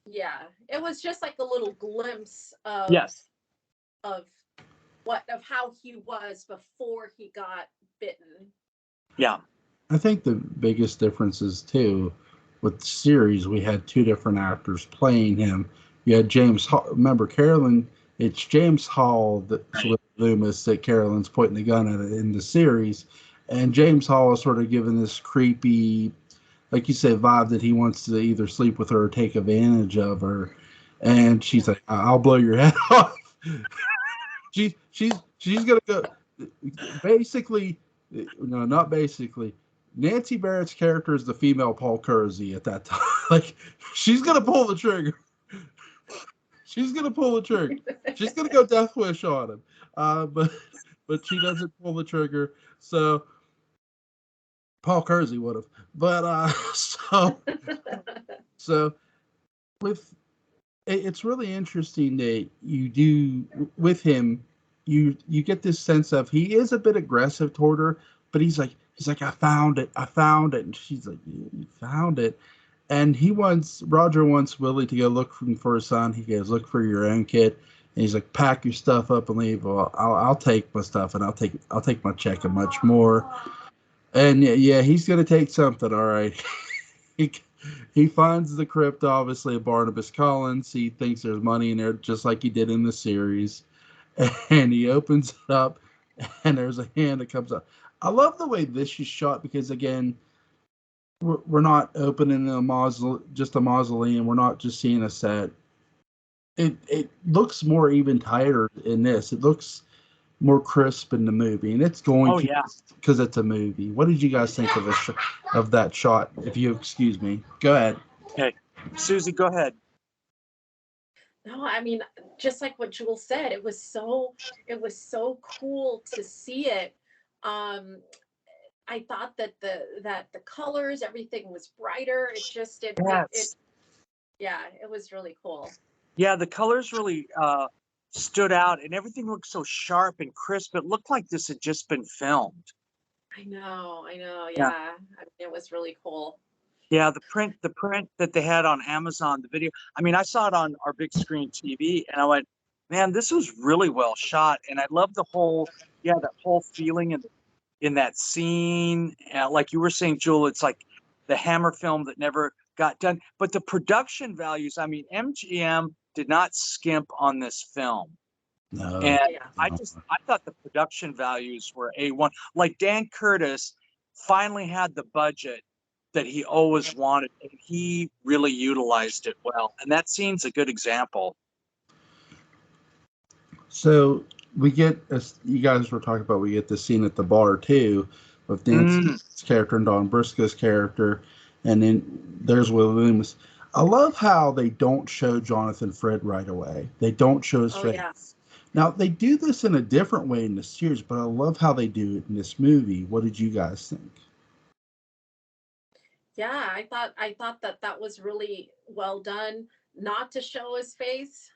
S3: Yeah. It was just like a little glimpse of
S2: Yes.
S3: of how he was before he got bitten.
S2: Yeah.
S1: I think the biggest difference is too with the series we had two different actors playing him. You had James Hall. Remember Carolyn? It's James Hall that's
S2: Right.
S1: with Loomis that Carolyn's pointing the gun at in the series, and James Hall is sort of given this creepy, like you said, vibe that he wants to either sleep with her or take advantage of her. And she's like, "I'll blow your head off." She's gonna go. Basically, no, not basically. Nancy Barrett's character is the female Paul Kersey at that time. Like, she's gonna pull the trigger. She's gonna pull the trigger. She's gonna go death wish on him. But she doesn't pull the trigger. So Paul Kersey would have. But so with it's really interesting that you do with him. You get this sense of he is a bit aggressive toward her, but he's like I found it, and she's like you found it, and Roger wants Willie to go look for his son. He goes look for your own kid, and he's like pack your stuff up and leave. Well, I'll take my stuff and I'll take my check and much more. And yeah, he's gonna take something. All right. he he finds the crypt, obviously, of Barnabas Collins. He thinks there's money in there, just like he did in the series. And he opens it up, and there's a hand that comes up. I love the way this is shot because, again, we're not opening just a mausoleum. We're not just seeing a set. it looks more even tighter in this. It looks more crisp in the movie, and it's going
S2: Oh
S1: to
S2: yeah.
S1: because it's a movie. What did you guys think of of that shot? If you excuse me, go ahead.
S2: Okay, Susie, go ahead.
S3: No, I mean, just like what Jewel said, it was so cool to see it. Um, I thought that the colors, everything was brighter. It just
S2: Yes.
S3: yeah, it was really cool.
S2: Yeah, the colors really stood out, and everything looked so sharp and crisp. It looked like this had just been filmed.
S3: I know,
S2: Yeah.
S3: yeah. I mean, it was really cool.
S2: Yeah, the print that they had on Amazon, the video. I mean, I saw it on our big screen TV, and I went, man, this was really well shot. And I love the whole, yeah, that whole feeling in that scene. Like you were saying, Jewel, it's like the Hammer film that never got done. But the production values, I mean, MGM did not skimp on this film.
S1: No,
S2: And
S3: Yeah.
S2: I thought the production values were A1. Like Dan Curtis finally had the budget that he always wanted, and he really utilized it well. And that scene's a good example.
S1: so we get as you guys were talking about, we get the scene at the bar too, with
S2: Mm,
S1: Dan's character and Don Briscoe's character, and then there's Will Loomis. I love how they don't show Jonathan Fred right away. They don't show his
S3: Oh yeah.
S1: face. Now they do this in a different way in the series, but I love how they do it in this movie. What did you guys think?
S3: Yeah, I thought that that was really well done not to show his face,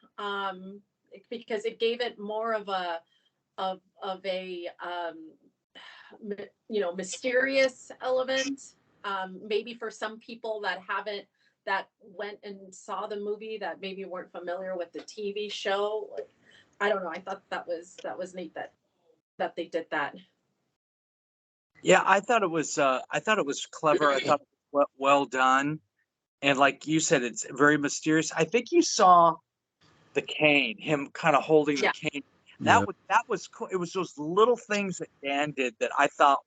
S3: because it gave it more of a of a you know, mysterious element. Maybe for some people that haven't that went and saw the movie that maybe weren't familiar with the TV show. Like, I don't know. I thought that was neat that they did that.
S2: yeah, I thought it was clever. I thought it was well done. And like you said, it's very mysterious. I think you saw the cane, him kind of holding the
S3: Yeah.
S2: cane.
S1: Yeah,
S2: That was cool. It was those little things that Dan did that I thought,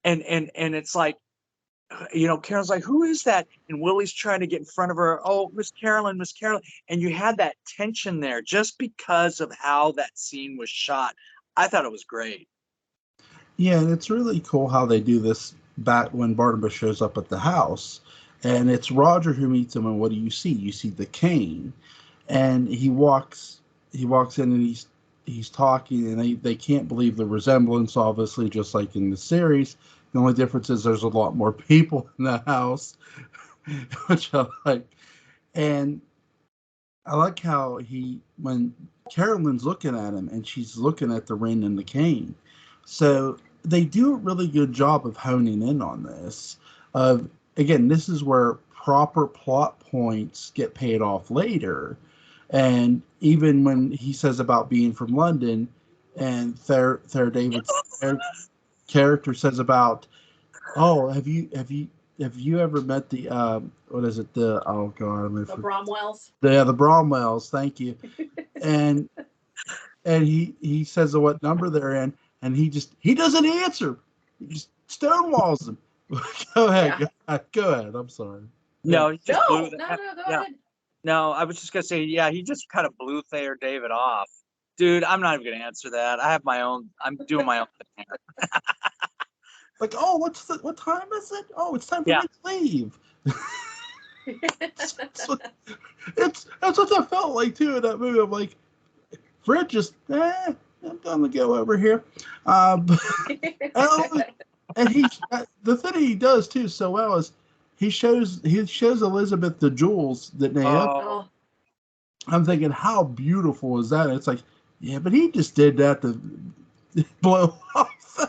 S2: and it's like, you know, Carol's like, who is that? And Willie's trying to get in front of her. Oh, Miss Carolyn, Miss Carolyn. And you had that tension there just because of how that scene was shot. I thought it was great.
S1: yeah, and it's really cool how they do this back when Barnabas shows up at the house, and it's Roger who meets him. And what do you see? You see the cane, and he walks in and he's talking, and they can't believe the resemblance, obviously, just like in the series. The only difference is there's a lot more people in the house, which I like. And I like how when Carolyn's looking at him and she's looking at the ring and the cane. So they do a really good job of honing in on this. Again, this is where proper plot points get paid off later. And even when he says about being from London, and Thayer David's character says about, oh, have you ever met the what is it, the oh god,
S3: The Bromwells.
S1: the Bromwells, thank you. And he says what number they're in, and he doesn't answer. He just stonewalls them. Go ahead,
S3: Yeah.
S1: go ahead. I'm sorry. Yeah.
S2: No, he just blew
S3: No,
S2: that.
S3: no, no, go
S2: Yeah.
S3: ahead.
S2: No, I was just gonna say, yeah, he just kind of blew Thayer David off. Dude, I'm not even gonna answer that. I have my own. I'm doing my own thing here.
S1: Like, oh, what time is it? Oh, it's time for
S2: Yeah.
S1: me to leave. So, that's what I felt like too in that movie. I'm like, Fred just, I'm gonna go over here. Oh, and the thing he does too so well is he shows Elizabeth the jewels that Naomi.
S2: Oh,
S3: Oh,
S1: I'm thinking, how beautiful is that? And it's like, yeah, but he just did that to blow off.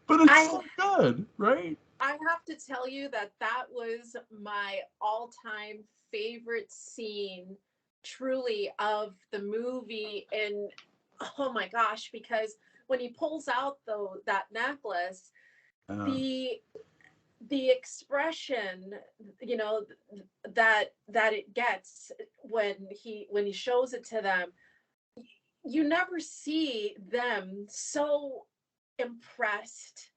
S1: But it's
S3: I
S1: so good, right?
S3: I have to tell you that that was my all-time favorite scene, truly, of the movie. And oh my gosh, because when he pulls out that necklace,
S1: Uh,
S3: the the expression, you know, that it gets when he shows it to them, you never see them so impressed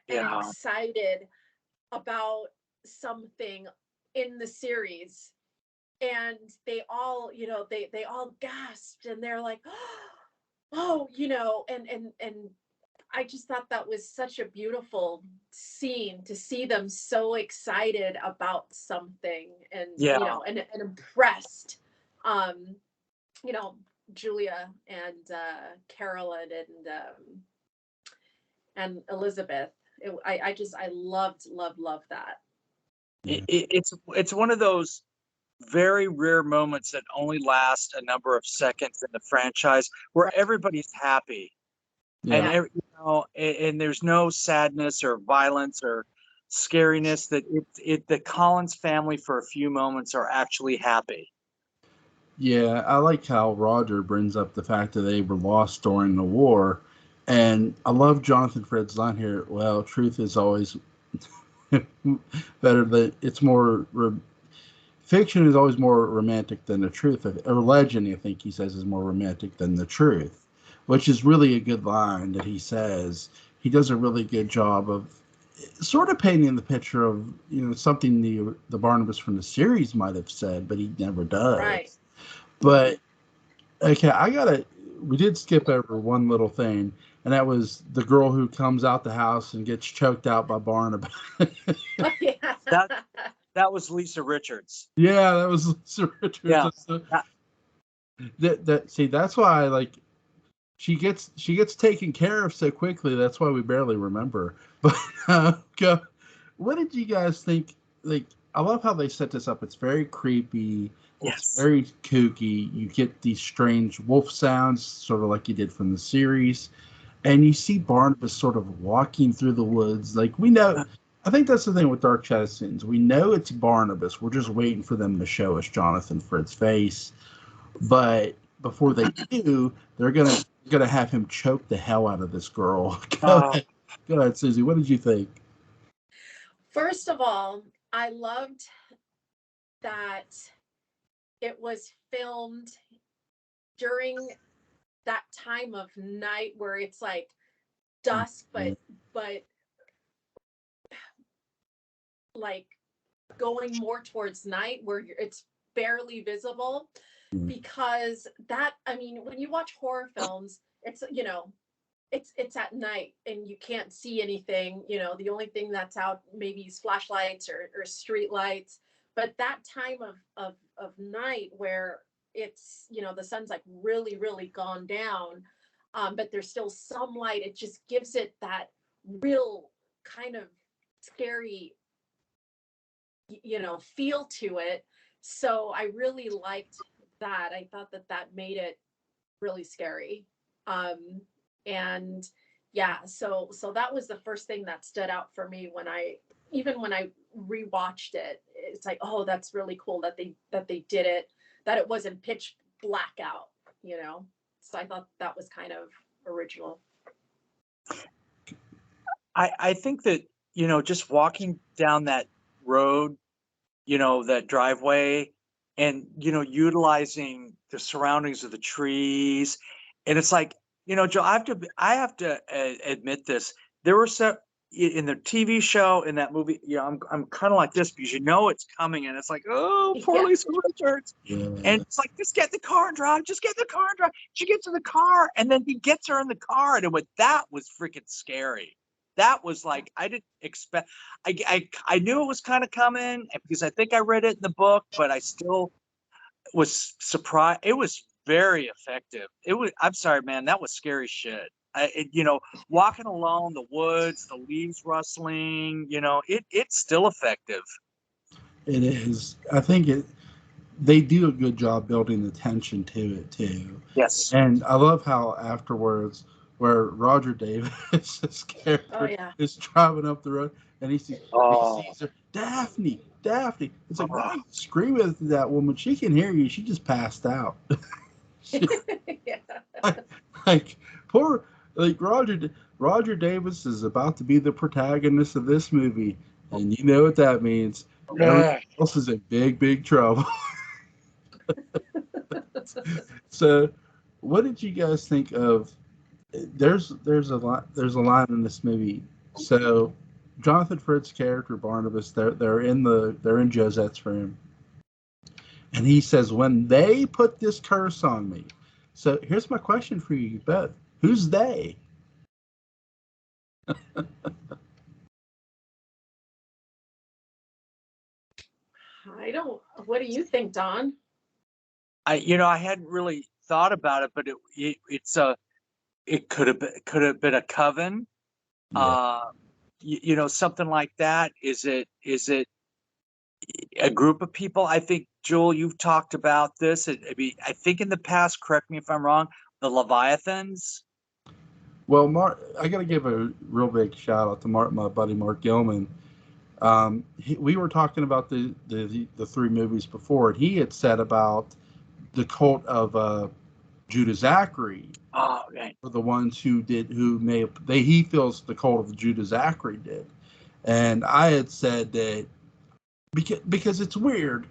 S3: and
S2: yeah.
S3: excited about something in the series. and they all, they all gasped, and they're like, oh, and I just thought that was such a beautiful scene to see them so excited about something, and
S2: Yeah.
S3: and impressed. Um, Julia and Carolyn and Elizabeth. I loved that.
S2: It's one of those very rare moments that only last a number of seconds in the franchise where
S3: Right.
S2: everybody's happy.
S1: Yeah.
S2: And and there's no sadness or violence or scariness. That the Collins family for a few moments are actually happy.
S1: Yeah, I like how Roger brings up the fact that they were lost during the war. And I love Jonathan Fred's line here. Well, truth is always better than it's more. Fiction is always more romantic than the truth. Or legend, I think he says, is more romantic than the truth, which is really a good line that he says. He does a really good job of sort of painting the picture of something the Barnabas from the series might have said, but he never does.
S3: Right.
S1: But okay, we did skip over one little thing, and that was the girl who comes out the house and gets choked out by Barnabas.
S3: Oh, yeah.
S2: That was Lisa Richards.
S1: Yeah, that was Lisa Richards.
S2: Yeah.
S1: See, that's why she gets taken care of so quickly. That's why we barely remember. But what did you guys think? Like, I love how they set this up. It's very creepy.
S2: Yes.
S1: It's very kooky. You get these strange wolf sounds, sort of like you did from the series, and you see Barnabas sort of walking through the woods. Like, we know. I think that's the thing with Dark Shadow Sins. We know it's Barnabas. We're just waiting for them to show us Jonathan Fred's face. But before they do, they're gonna have him choke the hell out of this girl. Go ahead, Susie. What did you think?
S3: First of all, I loved that it was filmed during that time of night where it's like dusk, but like going more towards night where it's barely visible. Because when you watch horror films, it's it's at night and you can't see anything. The only thing that's out maybe is flashlights or street lights. But that time of night where it's the sun's like really really gone down, but there's still some light, it just gives it that real kind of scary feel to it. So I really liked that. I thought that made it really scary. And yeah, so that was the first thing that stood out for me when I rewatched it. It's like, oh, that's really cool that they did it, that it wasn't pitch black out. So I thought that was kind of original.
S2: I think that just walking down that road, that driveway, and utilizing the surroundings of the trees, and it's like, Joe, I have to admit this. There were some in the TV show, in that movie. I'm kind of like this because it's coming, and it's like, oh, poor Lisa Richards, and it's like, just get in the car and drive. Just get in the car and drive. She gets in the car, and then he gets her in the car, and that was freaking scary. That was like, I didn't expect. I knew it was kind of coming because I think I read it in the book, but I still was surprised. It was very effective. I'm sorry, man, that was scary shit. Walking along the woods, the leaves rustling, it's still effective.
S1: It is. I think they do a good job building the tension to it too.
S2: Yes.
S1: And I love how afterwards, where Roger Davis' character is driving up the road and he sees her, Daphne. It's like, why are you screaming at that woman? She can hear you. She just passed out. Poor Roger Davis is about to be the protagonist of this movie, and you know what that means. Everyone else is in big trouble. So, what did you guys think of? There's a line in this movie. So, Jonathan Fred's character Barnabas, they're in Josette's room, And he says, when they put this curse on me. So here's my question for you both. Who's they?
S3: I don't. What do you think, Don?
S2: I hadn't really thought about it, but it could have been a coven.
S1: Yeah.
S2: Something like that. Is it a group of people? I think, Joel, you've talked about this. I think in the past, correct me if I'm wrong, the Leviathans.
S1: Well, Mark, I got to give a real big shout out to my buddy Mark Gilman. We were talking about the three movies before, and he had said about the cult of Judah Zachary.
S2: Oh, right.
S1: Were the ones who he feels the cult of Judah Zachary did, and I had said that because it's weird.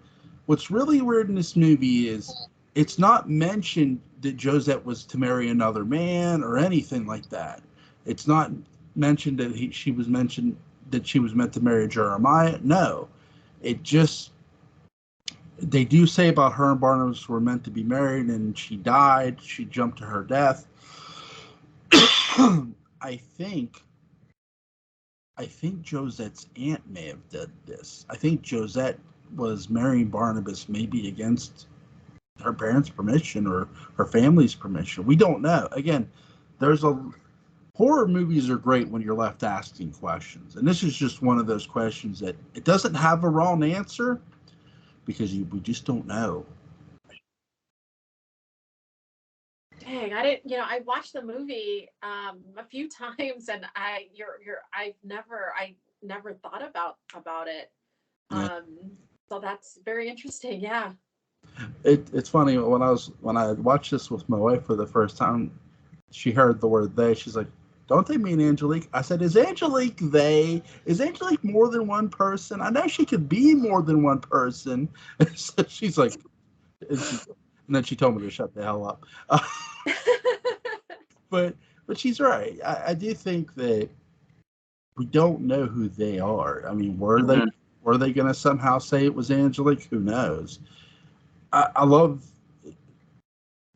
S1: What's really weird in this movie is it's not mentioned that Josette was to marry another man or anything like that. It's not mentioned that she was mentioned that she was meant to marry Jeremiah. No, it just they do say about her and Barnabas were meant to be married, and she died. She jumped to her death. I think Josette's aunt may have did this. I think Josette was marrying Barnabas maybe against her parents' permission or her family's permission. We don't know. Again, horror movies are great when you're left asking questions, and this is just one of those questions that it doesn't have a wrong answer because we just don't know.
S3: Dang, I didn't. I watched the movie a few times, and I never thought about it.
S1: Yeah.
S3: So that's very interesting. Yeah.
S1: It's funny when I watched this with my wife for the first time, she heard the word they. She's like, "Don't they mean Angelique?" I said, "Is Angelique they? Is Angelique more than one person? I know she could be more than one person." So she's like, and then she told me to shut the hell up. But she's right. I do think that we don't know who they are. I mean, were they going to somehow say it was Angelique? Who knows? I love.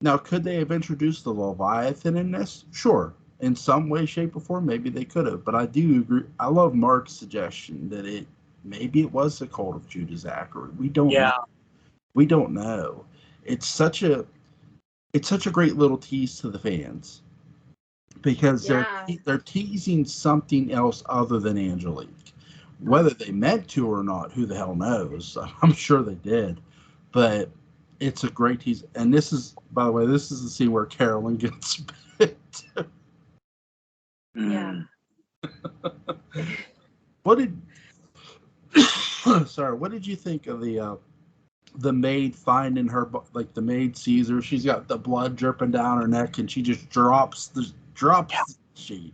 S1: Now, could they have introduced the Leviathan in this? Sure. In some way, shape, or form, maybe they could have. But I do agree. I love Mark's suggestion that maybe it was the cult of Judah Zachary. We don't know. We don't know. It's such a great little tease to the fans because they're teasing something else other than Angelique. Whether they meant to or not, who the hell knows? I'm sure they did. But it's a great tease. And this is, by the way, this is the scene where Carolyn gets bit.
S3: Yeah.
S1: What did you think of the maid finding her, like the maid sees her, she's got the blood dripping down her neck, and she just drops the sheet.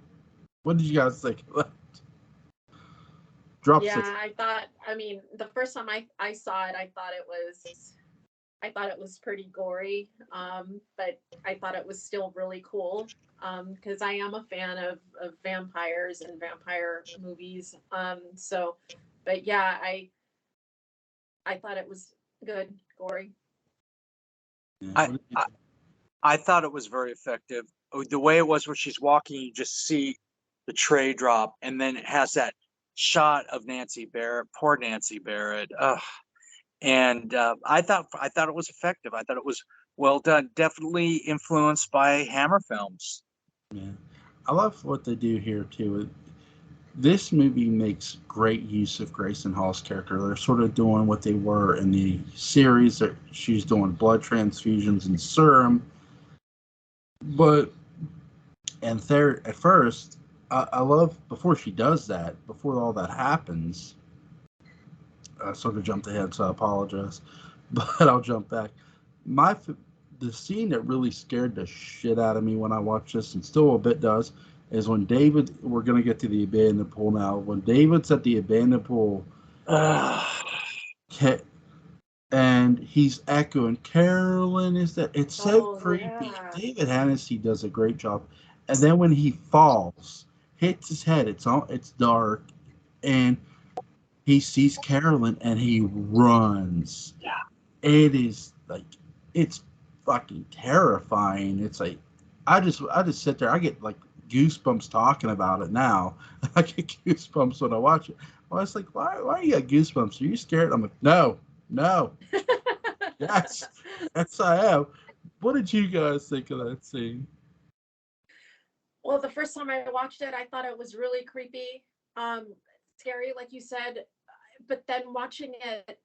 S1: What did you guys think of that?
S3: I mean, the first time I saw it, I thought it was pretty gory, but I thought it was still really cool because I am a fan of vampires and vampire movies. But yeah, I thought it was good, gory.
S2: I thought it was very effective. The way it was where she's walking, you just see the tray drop, and then it has that shot of Nancy Barrett, poor Nancy Barrett. And I thought it was effective. I thought it was well done. Definitely influenced by Hammer films.
S1: Yeah, I love what they do here too. This movie makes great use of Grayson Hall's character. They're sort of doing what they were in the series. That she's doing blood transfusions and serum, at first, I love before she does that. Before all that happens, I sort of jumped ahead, so I apologize, but I'll jump back. The scene that really scared the shit out of me when I watched this, and still a bit does, is when David. We're gonna get to the abandoned pool now. When David's at the abandoned pool, and he's echoing, "Carolyn, is that?" It's so creepy. Yeah. David Hennessy does a great job. And then when he falls, hits his head, it's dark, and he sees Carolyn and he runs.
S2: Yeah.
S1: it is like it's fucking terrifying. It's like I just sit there. I get like goosebumps talking about it now. I get goosebumps when I watch it. I was like, why you got goosebumps? Are you scared? I'm like, no. Yes, I am. What did you guys think of that scene?
S3: Well, the first time I watched it, I thought it was really creepy, scary, like you said. But then watching it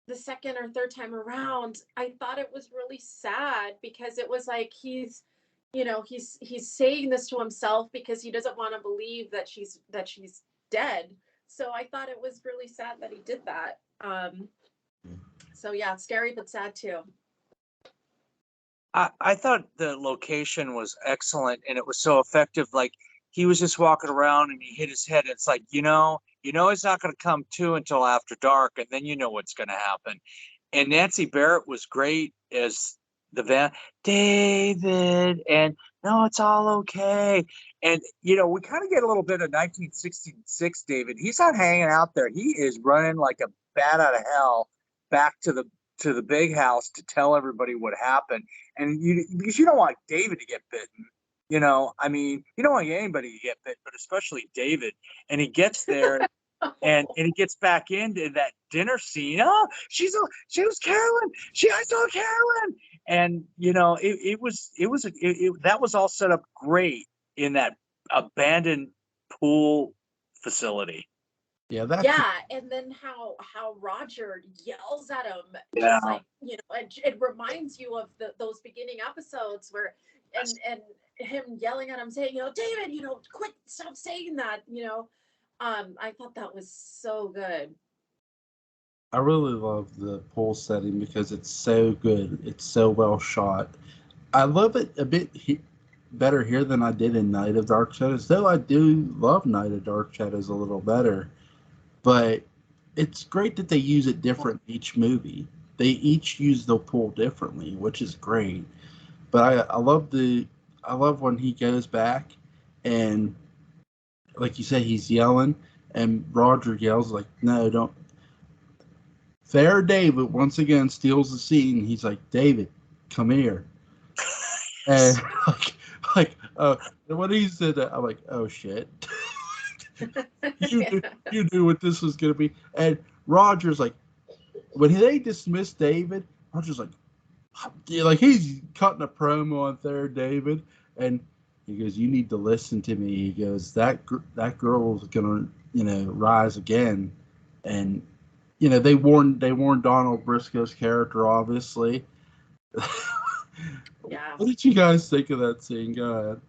S3: the second or third time around, I thought it was really sad because it was like he's saying this to himself because he doesn't want to believe that she's dead. So I thought it was really sad that he did that. So yeah, scary but sad too.
S2: I thought the location was excellent and it was so effective. Like he was just walking around and he hit his head. It's like, he's not going to come to until after dark, and then you know what's going to happen. And Nancy Barrett was great as the David, and no, it's all okay. And we kind of get a little bit of 1966 David. He's not hanging out there. He is running like a bat out of hell back to the big house to tell everybody what happened. And because you don't want David to get bitten. I mean, you don't want anybody to get bit, but especially David. And he gets there and he gets back into that dinner scene. Oh, she was Carolyn. I saw Carolyn. And that was all set up great in that abandoned pool facility.
S3: Yeah, and then how Roger yells at him,
S2: yeah.
S3: Just like it reminds you of those beginning episodes where and him yelling at him saying, David, quit, stop saying that, I thought that was so good.
S1: I really love the pool setting because it's so good. It's so well shot. I love it a bit better here than I did in Night of Dark Shadows, though I do love Night of Dark Shadows a little better. But it's great that they use it different in each movie. They each use the pool differently, which is great. But I love when he goes back and, like you said, he's yelling and Roger yells like, "No, don't." Fair David once again steals the scene. He's like, "David, come here." And when he said that, I'm like, "Oh shit." You knew what this was going to be. And Roger's like, when they dismissed David, Roger's like he's cutting a promo on there, David. And he goes, "You need to listen to me." He goes, that girl's going to, rise again. And, they warned Donald Briscoe's character, obviously.
S3: Yeah.
S1: What did you guys think of that scene? Go ahead.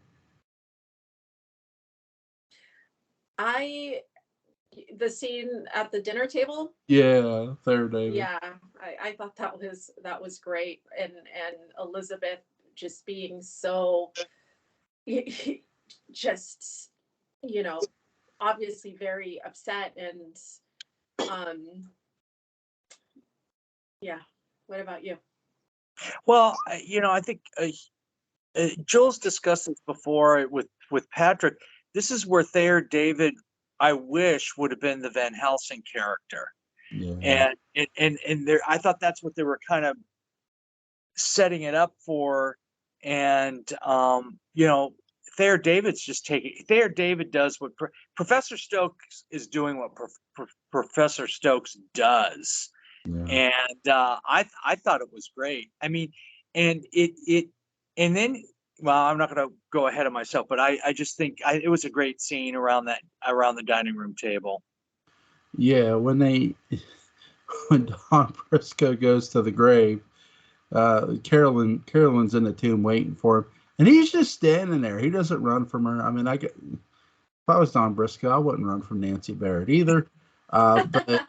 S3: The scene at the dinner table.
S1: Yeah, there, David.
S3: Yeah, I thought that was great, and Elizabeth just being so, just obviously very upset, and yeah. What about you?
S2: Well, I think Jules discussed this before with Patrick. This is where Thayer David, I wish, would have been the Van Helsing character.
S1: Yeah.
S2: And there, I thought that's what they were kind of setting it up for. And Thayer David does what Professor Stokes is doing, what Professor Stokes does. Yeah. And I thought it was great. I mean, and then, well, I'm not going to go ahead of myself, but I just think it was a great scene around the dining room table.
S1: Yeah, when Don Briscoe goes to the grave, Carolyn's in the tomb waiting for him, and he's just standing there. He doesn't run from her. I mean, if I was Don Briscoe, I wouldn't run from Nancy Barrett either. But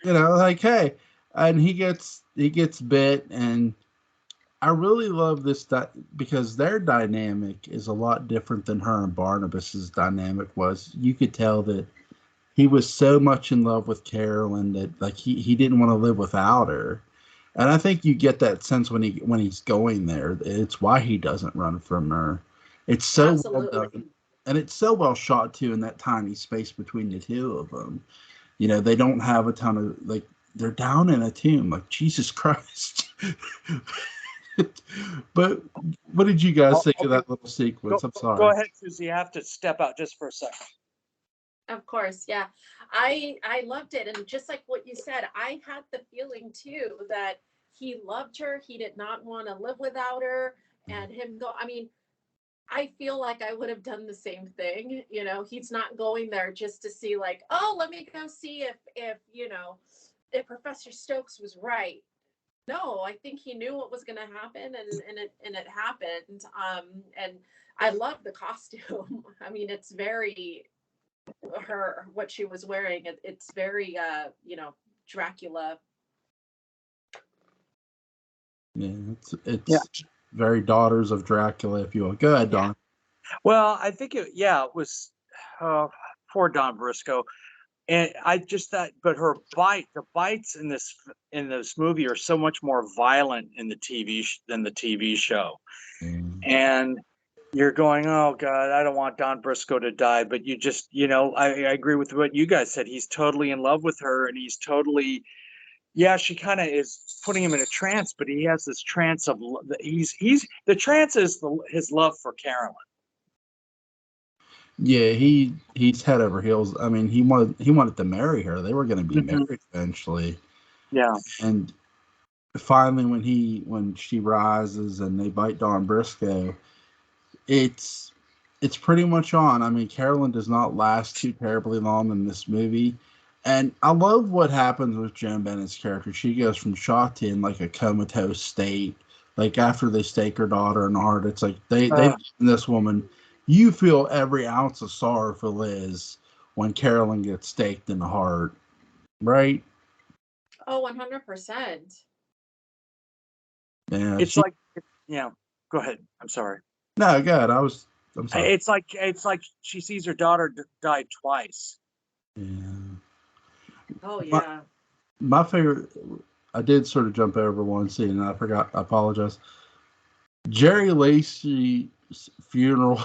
S1: hey, and he gets bit, and I really love this because their dynamic is a lot different than her and Barnabas's dynamic was. You could tell that he was so much in love with Carolyn that he didn't want to live without her. And I think you get that sense when he's going there. It's why he doesn't run from her. It's so
S3: Absolutely.
S1: well done. And it's so well shot too in that tiny space between the two of them. They don't have a ton of they're down in a tomb. Like, Jesus Christ. But what did you guys think of that little sequence? I'm sorry.
S2: Go ahead, Susie. I have to step out just for a second.
S3: Of course, yeah. I loved it, and just like what you said, I had the feeling too that he loved her. He did not want to live without her, and him go. I mean, I feel like I would have done the same thing. You know, he's not going there just to see, like, oh, let me go see if you know, if Professor Stokes was right. No, I think he knew what was going to happen, and it happened. And I love the costume. I mean, it's very what she was wearing. It's very you know, Dracula.
S1: Yeah, it's very Daughters of Dracula, if you will. Go ahead, Don.
S2: Well, I think it was poor Don Briscoe. And I just thought, but the bites in this movie are so much more violent in the than the TV show. And you're going, oh God, I don't want Don Briscoe to die. But you just, you know, I agree with what you guys said. He's totally in love with her, and he's totally, she kind of is putting him in a trance, but he has this trance of, the trance is his love for Carolyn.
S1: Yeah, he's head over heels. I mean, he wanted to marry her. They were going to be married eventually.
S2: Yeah.
S1: And finally, when she rises and they bite Don Briscoe, it's pretty much on. I mean, Carolyn does not last too terribly long in this movie. And I love what happens with Joan Bennett's character. She goes from shock to in like a comatose state. Like after they stake her daughter in the heart, it's like they've given this woman. You feel every ounce of sorrow for Liz when Carolyn gets staked in the heart, right?
S3: Oh, 100%.
S1: Yeah,
S2: It's like, go ahead. I'm sorry.
S1: No, go ahead. I'm sorry.
S2: It's like she sees her daughter die twice.
S1: Yeah.
S3: Oh yeah.
S1: My favorite. I did sort of jump over one scene, and I forgot. I apologize. Jerry Lacey's funeral.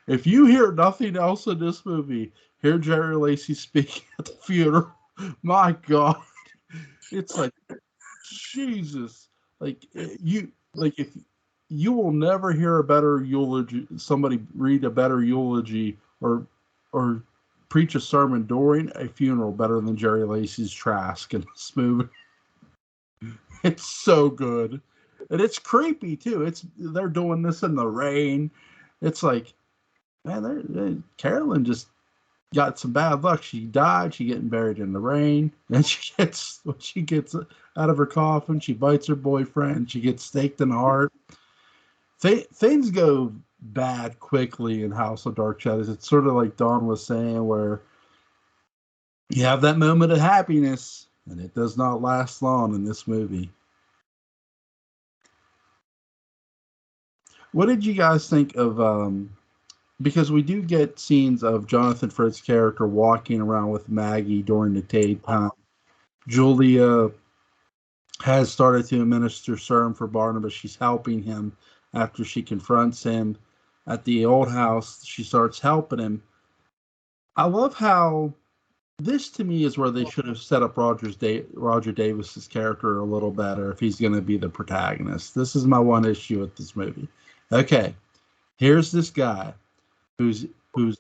S1: If you hear nothing else in this movie, hear Jerry Lacey speak at the funeral. My God, it's like Jesus. Like if you will never hear a better eulogy, somebody read a better eulogy or preach a sermon during a funeral better than Jerry Lacey's Trask in this movie. It's so good. And it's creepy too. They're doing this in the rain. It's like, man, Carolyn just got some bad luck. She died. She getting buried in the rain. And when she gets out of her coffin, she bites her boyfriend. She gets staked in the heart. Things go bad quickly in House of Dark Shadows. It's sort of like Dawn was saying, where you have that moment of happiness, and it does not last long in this movie. What did you guys think of, because we do get scenes of Jonathan Fritz's character walking around with Maggie during the daytime. Julia has started to administer serum for Barnabas. She's helping him after she confronts him at the old house. She starts helping him. I love how this, to me, is where they should have set up Roger Davis's character a little better if he's going to be the protagonist. This is my one issue with this movie. Okay, here's this guy who's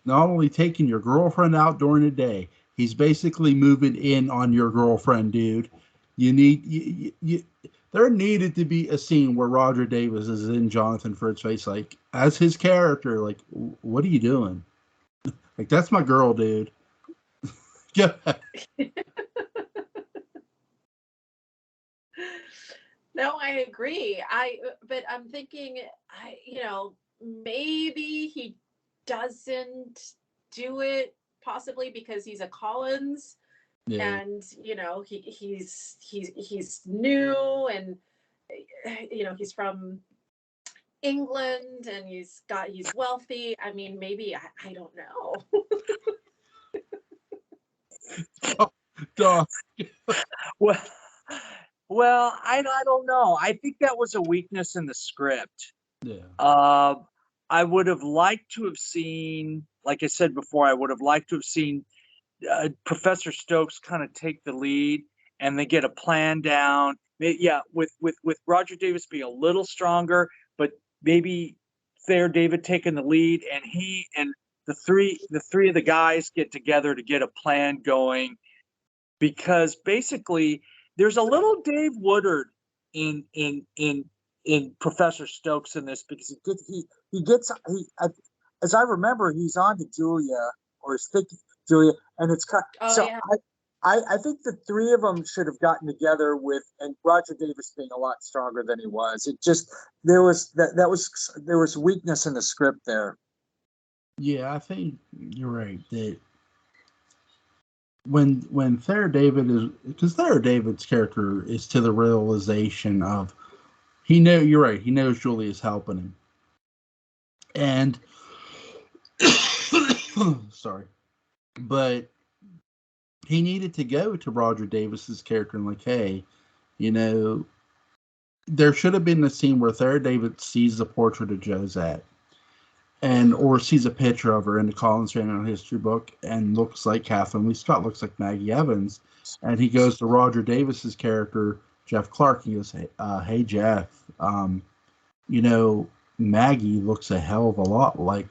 S1: not only taking your girlfriend out during the day, he's basically moving in on your girlfriend, dude. There needed to be a scene where Roger Davis is in Jonathan Fritz's face, like as his character, like, what are you doing? Like, that's my girl, dude. Yeah.
S3: No, I agree. But I'm thinking, maybe he doesn't do it possibly because he's a Collins, and he's new, and he's from England, and he's wealthy. I mean, maybe I don't know.
S1: Duh.
S2: Well, I don't know. I think that was a weakness in the script.
S1: Yeah.
S2: I would have liked to have seen, like I said before, I would have liked to have seen Professor Stokes kind of take the lead and they get a plan down. Yeah, with Roger Davis being a little stronger, but maybe Thayer David taking the lead, and he and the three of the guys get together to get a plan going, because basically there's a little Dave Woodard in Professor Stokes in this, because
S4: as I remember, he's on to Julia, or is thinking Julia, and it's kind. So
S3: yeah.
S4: I think the three of them should have gotten together with, and Roger Davis being a lot stronger than he was. It just there was weakness in the script there.
S1: Yeah, I think you're right that when Thayer David is, because Thayer David's character is to the realization of you're right, he knows Julia's helping him, and sorry, but he needed to go to Roger Davis's character and like, hey, there should have been a scene where Thayer David sees the portrait of Josette, or sees a picture of her in the Collins Family History book and looks like Kathleen Lee Scott, looks like Maggie Evans, and he goes to Roger Davis's character, Jeff Clark. He goes, hey Jeff, Maggie looks a hell of a lot like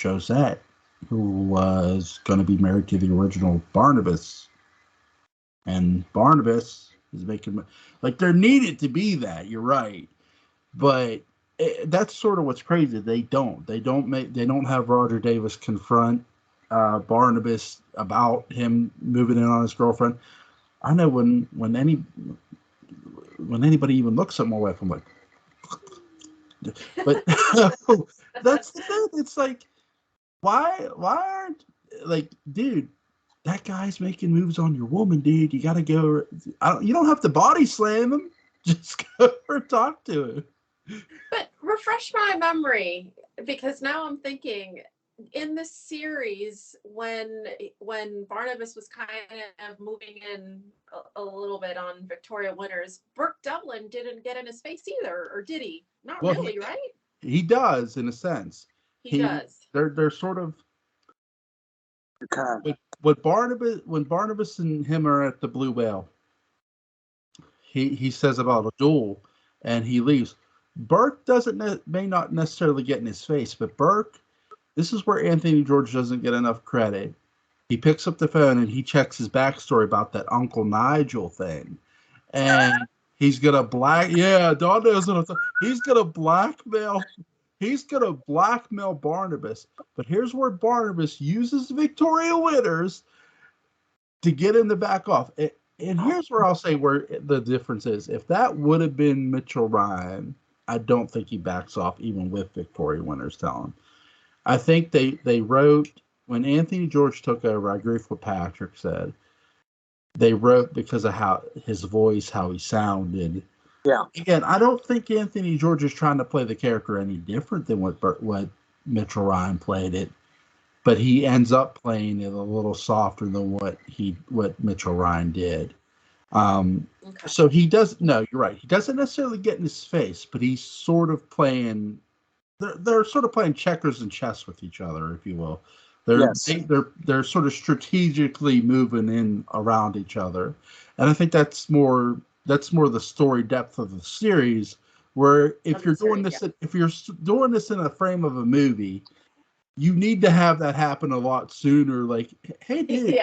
S1: Josette, who was going to be married to the original Barnabas. And Barnabas is making, like, there needed to be that. You're right, but that's sort of what's crazy. They don't have Roger Davis confront Barnabas about him moving in on his girlfriend. I know when anybody even looks at my wife, I'm like, but that's the thing. It's like, why aren't, like, dude, that guy's making moves on your woman, dude. You gotta go. You don't have to body slam him. Just go or talk to him.
S3: But refresh my memory, because now I'm thinking, in the series, when Barnabas was kind of moving in a little bit on Victoria Winters, Burke Dublin didn't get in his face either, or did he? Not really, right?
S1: He does, in a sense.
S3: He does.
S1: They're sort of.
S4: Okay.
S1: When Barnabas and him are at the Blue Whale, he says about a duel, and he leaves. Burke may not necessarily get in his face, but Burke, this is where Anthony George doesn't get enough credit. He picks up the phone and he checks his backstory about that Uncle Nigel thing, and he's gonna Don knows what I'm talking. He's gonna blackmail Barnabas. But here's where Barnabas uses Victoria Winters to get him to back off. And here's where I'll say where the difference is. If that would have been Mitchell Ryan, I don't think he backs off even with Victoria Winters telling him. I think they wrote, when Anthony George took over, I agree with what Patrick said, they wrote because of how his voice, how he sounded.
S4: Yeah.
S1: Again, I don't think Anthony George is trying to play the character any different than what Mitchell Ryan played it, but he ends up playing it a little softer than what Mitchell Ryan did. Okay. So he does. No, you're right. He doesn't necessarily get in his face, but he's sort of playing. They're sort of playing checkers and chess with each other, if you will. They're sort of strategically moving in around each other, and I think that's more the story depth of the series. Where if you're doing this in a frame of a movie, you need to have that happen a lot sooner. Like, hey, dude,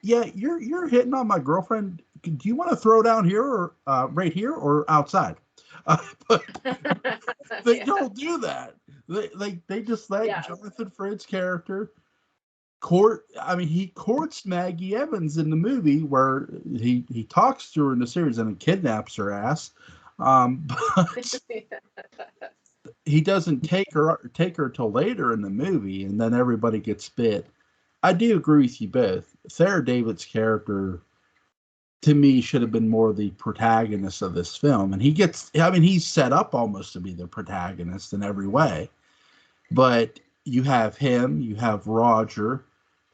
S1: you're hitting on my girlfriend. Do you want to throw down here, or right here, or outside? But they don't do that. They just let Jonathan Frid's character he courts Maggie Evans in the movie, where he talks to her in the series and kidnaps her ass. But he doesn't take her till later in the movie, and then everybody gets bit. I do agree with you both. Thayer David's character, to me, should have been more the protagonist of this film, and he's set up almost to be the protagonist in every way. But you have him, you have Roger,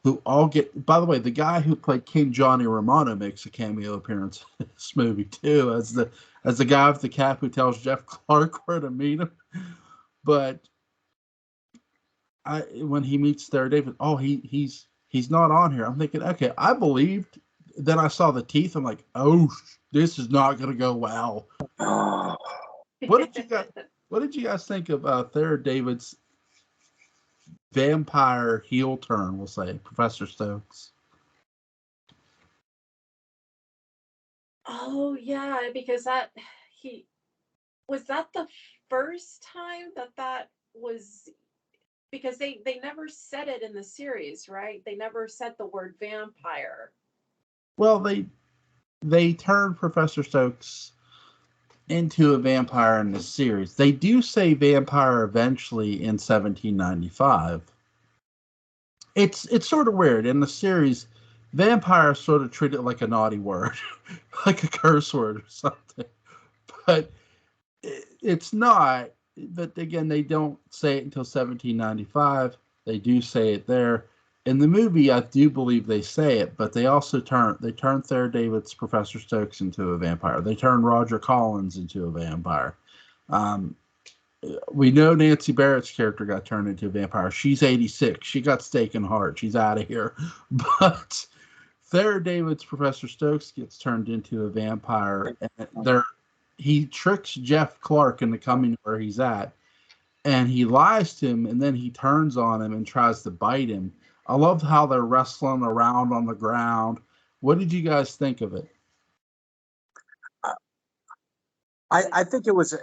S1: who all get. By the way, the guy who played King Johnny Romano makes a cameo appearance in this movie too, as the guy with the cap who tells Jeff Clark where to meet him. But when he meets Thayer David, he's not on here. I'm thinking, okay, I believed then I saw the teeth. I'm like, oh, this is not going to go well. What did you guys? What did you guys think of Tara David's vampire heel turn? We'll say Professor Stokes.
S3: Oh yeah, because that was that the first time that was, because they never said it in the series, right? They never said the word vampire.
S1: Well, they turned Professor Stokes into a vampire in the series. They do say vampire eventually in 1795. It's sort of weird in the series. Vampire is sort of treated like a naughty word, like a curse word or something. But it's not. But again, they don't say it until 1795. They do say it there. In the movie, I do believe they say it, but they also turn Tara David's Professor Stokes into a vampire. They turn Roger Collins into a vampire. We know Nancy Barrett's character got turned into a vampire. She's 86. She got steak and heart. She's out of here. But Tara David's Professor Stokes gets turned into a vampire, and he tricks Jeff Clark into coming where he's at, and he lies to him, and then he turns on him and tries to bite him. I love how they're wrestling around on the ground. What did you guys think of it?
S4: I think it was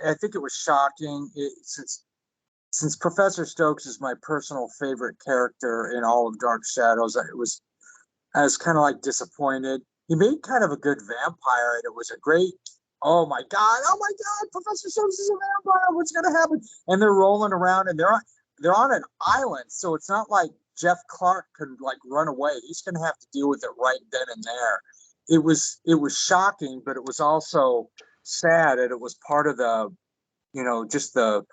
S4: shocking since Professor Stokes is my personal favorite character in all of Dark Shadows. I was kind of like disappointed. He made kind of a good vampire, and it was a great. Oh my God! Professor Stokes is a vampire. What's gonna happen? And they're rolling around, and they're on an island, so it's not like Jeff Clark can like run away. He's gonna have to deal with it right then and there. It was shocking, but it was also sad, and it was part of the, just the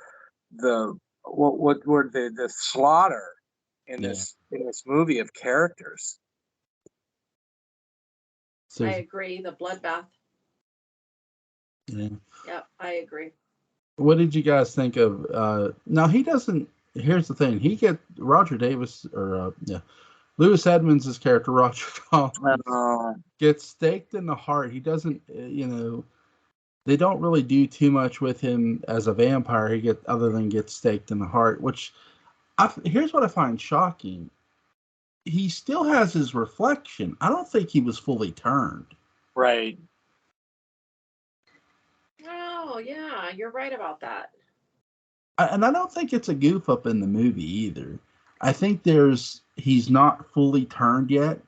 S4: what were the slaughter in this movie of characters.
S1: So,
S3: I agree. The bloodbath.
S1: yeah.
S3: Yep, I agree.
S1: What did you guys think of? Now he doesn't. Here's the thing. Roger Davis or Lewis Edmonds' character Roger Collins gets staked in the heart. He doesn't. They don't really do too much with him as a vampire. Other than get staked in the heart. Which here's what I find shocking. He still has his reflection. I don't think he was fully turned.
S4: Right.
S3: Oh, yeah, you're right about that.
S1: And I don't think it's a goof up in the movie either. I think he's not fully turned yet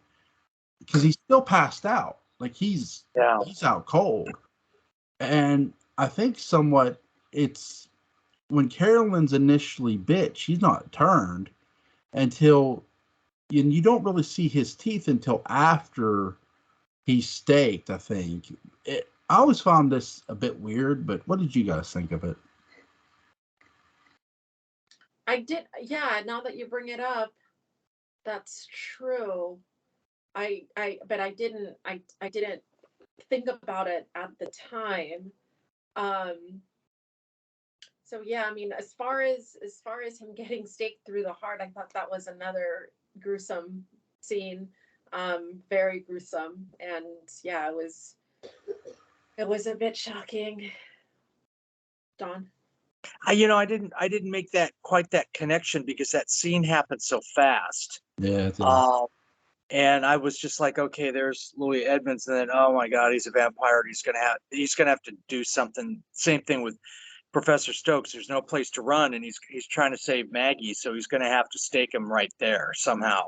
S1: because he's still passed out. Like he's out cold. And I think somewhat it's when Carolyn's initially bit, she's not turned until, and you don't really see his teeth until after he's staked, I think. I always found this a bit weird, but what did you guys think of it?
S3: I did, yeah, now that you bring it up, that's true. But I didn't think about it at the time. So yeah, I mean, as far as him getting staked through the heart, I thought that was another gruesome scene. Very gruesome. And yeah, it was a bit shocking. Don?
S2: I didn't make quite that connection because that scene happened so fast.
S1: Yeah.
S2: And I was just like, okay, there's Louis Edmonds, and then oh my God, he's a vampire. He's gonna have to do something. Same thing with Professor Stokes. There's no place to run, and he's trying to save Maggie, so he's gonna have to stake him right there somehow.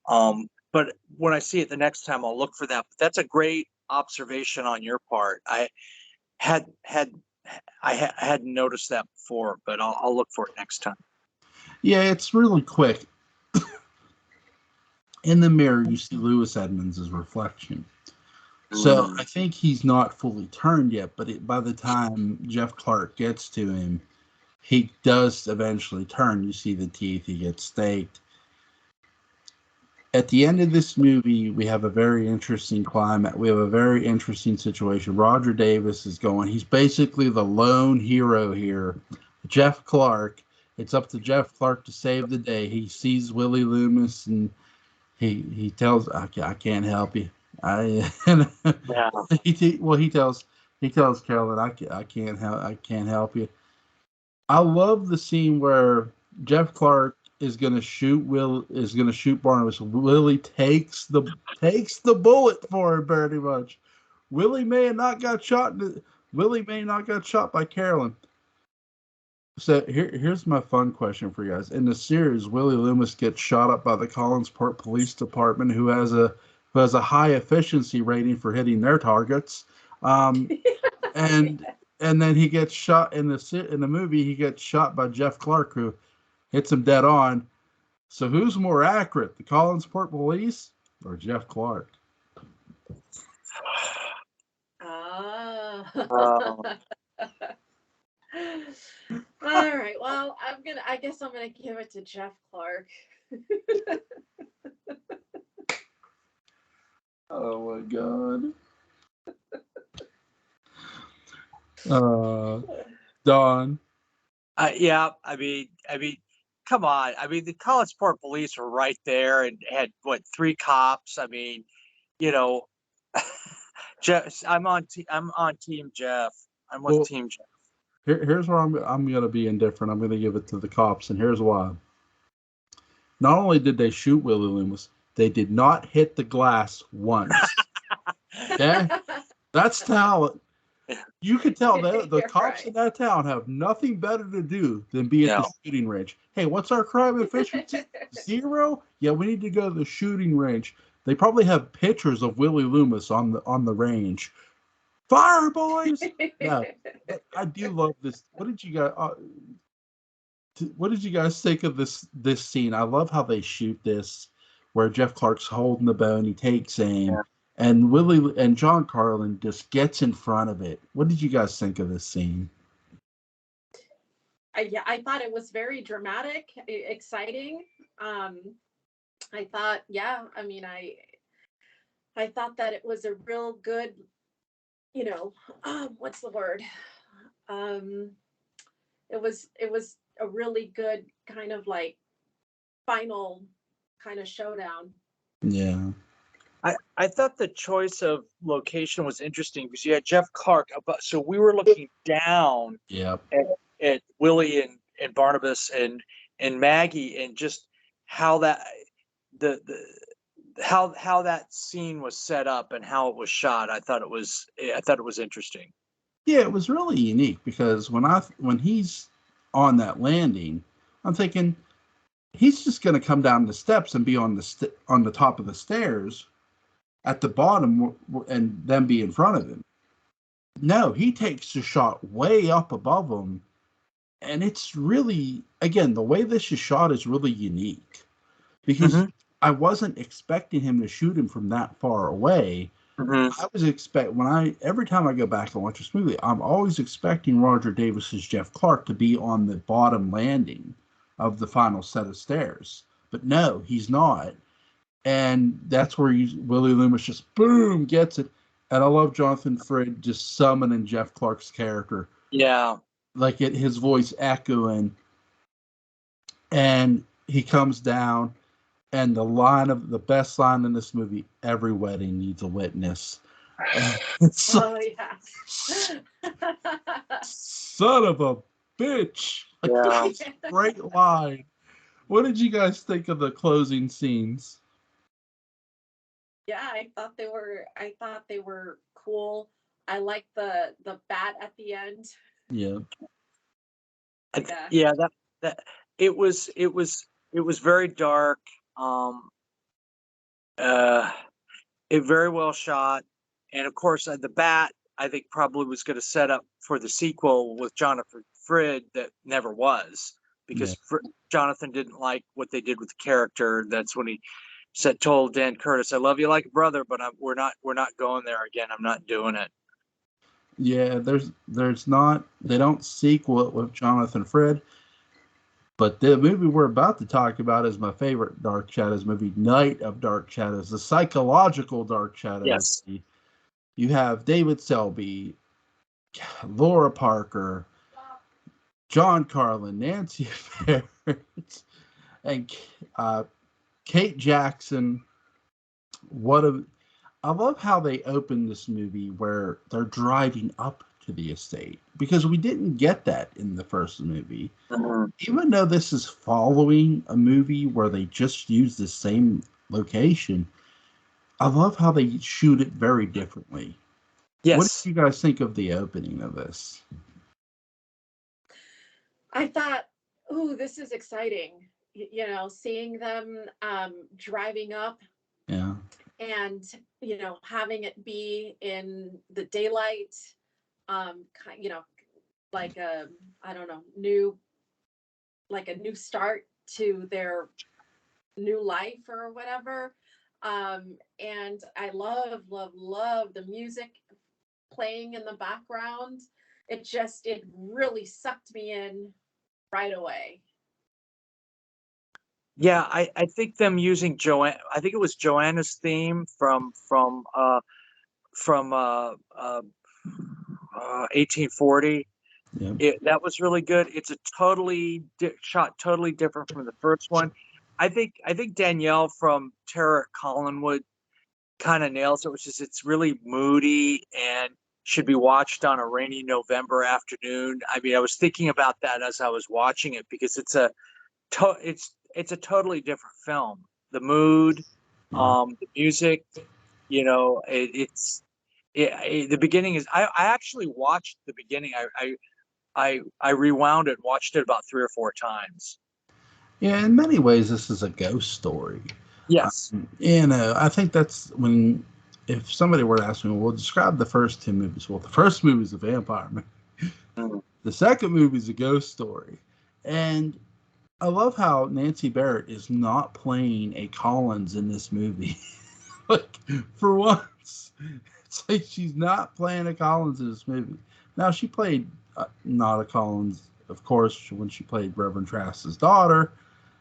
S2: But when I see it the next time, I'll look for that. But that's a great observation on your part. I hadn't noticed that before, but I'll look for it next time.
S1: Yeah, it's really quick. In the mirror, you see Lewis Edmonds' reflection. So I think he's not fully turned yet, but by the time Jeff Clark gets to him, he does eventually turn. You see the teeth, he gets staked. At the end of this movie, we have a very interesting climate. We have a very interesting situation. Roger Davis is going. He's basically the lone hero here. Jeff Clark. It's up to Jeff Clark to save the day. He sees Willie Loomis and he tells, I can't help you.
S2: Yeah.
S1: He tells Carolyn, I can't help you. I love the scene where Jeff Clark is gonna shoot Barnabas. Willie takes the bullet for him pretty much. Willie may have not got shot. Willie may not got shot by Carolyn. So here's my fun question for you guys. In the series, Willie Loomis gets shot up by the Collinsport Police Department, who has a high efficiency rating for hitting their targets. And then he gets shot in the movie. He gets shot by Jeff Clark, who hits him dead on. So who's more accurate, the Collinsport Police or Jeff Clark?
S3: All right. Well, I guess I'm gonna give it to Jeff Clark.
S1: Oh my God. Don.
S2: Yeah, I mean, come on. I mean, the Collinsport police were right there and had what 3 cops. I mean, you know, Jeff. I'm on Team Jeff. I'm with Team Jeff.
S1: Here's where I'm gonna be indifferent. I'm gonna give it to the cops, and here's why. Not only did they shoot Willie Loomis, they did not hit the glass once. Okay, that's talent. You could tell the cops in that town have nothing better to do than be at the shooting range. Hey, what's our crime efficiency? 0? Yeah, we need to go to the shooting range. They probably have pictures of Willie Loomis on the range. Fire, boys! Yeah, I do love this. What did you guys think of this scene? I love how they shoot this, where Jeff Clark's holding the bow and he takes aim, and Willie and John Carlin just gets in front of it. What did you guys think of this scene?
S3: I thought it was very dramatic, exciting. I thought, I mean, I thought that it was a real good, what's the word? It was a really good kind of like final kind of showdown.
S1: Yeah.
S2: I thought the choice of location was interesting because you had Jeff Clark, so we were looking down at Willie and Barnabas and Maggie, and just how that how that scene was set up and how it was shot. I thought it was interesting.
S1: Yeah, it was really unique because when he's on that landing, I'm thinking he's just going to come down the steps and be on the top of the stairs at the bottom and then be in front of him. No, he takes the shot way up above him, and it's really, again, the way this is shot is really unique because I wasn't expecting him to shoot him from that far away. I was every time I go back and watch this movie, I'm always expecting Roger Davis's Jeff Clark to be on the bottom landing of the final set of stairs, but no, he's not. And that's where Willie Loomis just boom gets it. And I love Jonathan Frid just summoning Jeff Clark's character.
S2: Yeah,
S1: like his voice echoing, and he comes down. And the best line in this movie: "Every wedding needs a witness."
S3: Oh yeah.
S1: Son of a bitch!
S2: Yeah.
S1: Great line. What did you guys think of the closing scenes?
S3: Yeah, I thought they were cool. I like the bat at the end.
S1: Yeah.
S2: Yeah, that it was very dark. It very well shot, and of course the bat I think probably was going to set up for the sequel with Jonathan Frid that never was, because Jonathan didn't like what they did with the character. That's when he told Dan Curtis, "I love you like a brother, but we're not going there again. I'm not doing it."
S1: Yeah, there's not, they don't sequel it with Jonathan Frid. But the movie we're about to talk about is my favorite Dark Shadows movie, Night of Dark Shadows, the psychological Dark Shadows.
S2: Yes.
S1: You have David Selby, Laura Parker, John Carlin, Nancy Barrett, and Kate Jackson. I love how they open this movie where they're driving up to the estate, because we didn't get that in the first movie. Even though this is following a movie where they just use the same location, I love how they shoot it very differently. What
S2: Yes.
S1: do you guys think of the opening of this?
S3: I thought, oh, this is exciting. You know, seeing them driving up
S1: Yeah.
S3: and, you know, having it be in the daylight, you know, like a, I don't know, like a new start to their new life or whatever. And I love the music playing in the background. It really sucked me in right away.
S2: Yeah, I think them using Joanne. I think it was Joanna's theme from 1840.
S1: Yeah.
S2: That was really good. It's a shot totally different from the first one. I think Danielle from Terror at Collinwood kind of nails it, which is it's really moody and should be watched on a rainy November afternoon. I mean, I was thinking about that as I was watching it because it's a totally different film. The mood,
S1: Yeah.
S2: the music, you know, the beginning is. I actually watched the beginning. I rewound it, watched it about 3 or 4 times.
S1: Yeah, in many ways, this is a ghost story.
S2: Yes.
S1: I think that's when, if somebody were to ask me, well, describe the first two movies. Well, the first movie is a vampire movie.
S2: Mhm.
S1: The second movie is a ghost story. And I love how Nancy Barrett is not playing a Collins in this movie. Like, for once, it's like she's not playing a Collins in this movie. Now, she played not a Collins, of course, when she played Reverend Trask's daughter,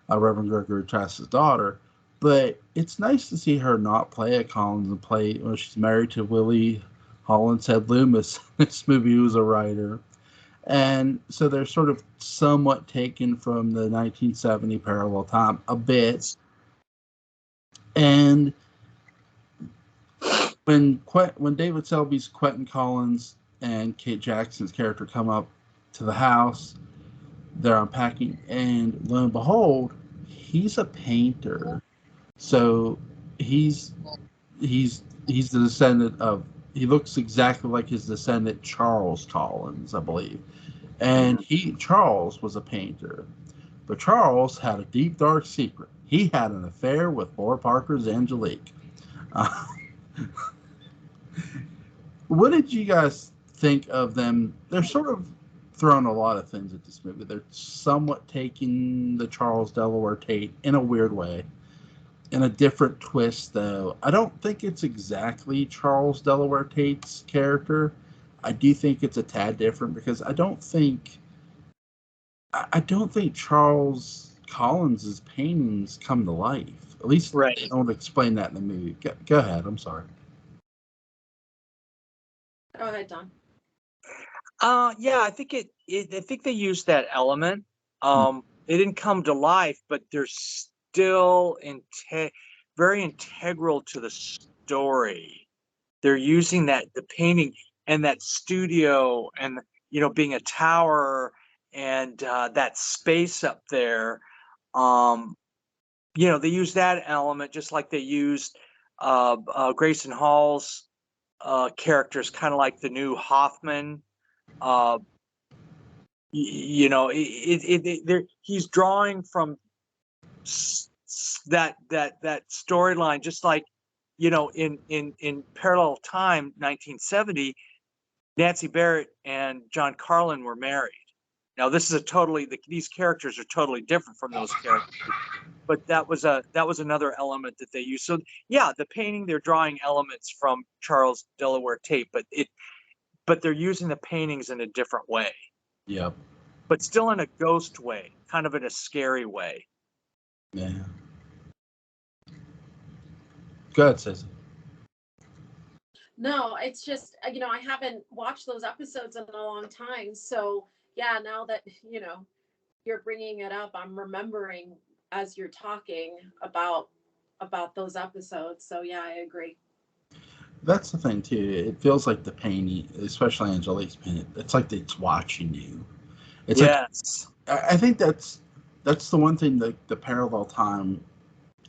S1: Reverend Gregory Trask's daughter. But it's nice to see her not play a Collins and play when she's married to Willie Hollinshead Loomis. This movie was a writer. And so they're sort of somewhat taken from the 1970 parallel time a bit. And when David Selby's Quentin Collins and Kate Jackson's character come up to the house, they're unpacking, and lo and behold, he's a painter. So he's he's the descendant of. He looks exactly like his descendant Charles Collins, I believe. And Charles was a painter, but Charles had a deep dark secret. He had an affair with Laura Parker's Angelique. Uh, what did you guys think of them? They're sort of throwing a lot of things at this movie. They're somewhat taking the Charles Delaware Tate in a weird way, in a different twist, though. I don't think it's exactly Charles Delaware Tate's character. I do think it's a tad different because I don't think Charles Collins's paintings come to life. At least
S2: Right.
S1: they don't explain that in the movie. Go ahead. I'm sorry.
S3: Go ahead, Don.
S2: Yeah, I think they used that element. It didn't come to life, but they're still very integral to the story. They're using the painting and that studio and, being a tower and that space up there. They use that element just like they used Grayson Hall's characters, kind of like the new Hoffman. Uh, he's drawing from that storyline, just like in parallel time, 1970, Nancy Barrett and John Carlin were married. Now this is these characters are totally different from those characters, but that was another element that they used. So yeah, the painting, they're drawing elements from Charles Delaware Tate, but they're using the paintings in a different way.
S1: Yep.
S2: But still in a ghost way, kind of in a scary way.
S1: Yeah. Go ahead, Susie.
S3: No, it's just, I haven't watched those episodes in a long time. So, yeah, now that, you're bringing it up, I'm remembering as you're talking about those episodes. So, yeah, I agree.
S1: that's the thing too. It feels like the painting, especially Angelique's painting. It's like it's watching you. It's like
S2: Yes.
S1: I think that's the one thing that the parallel time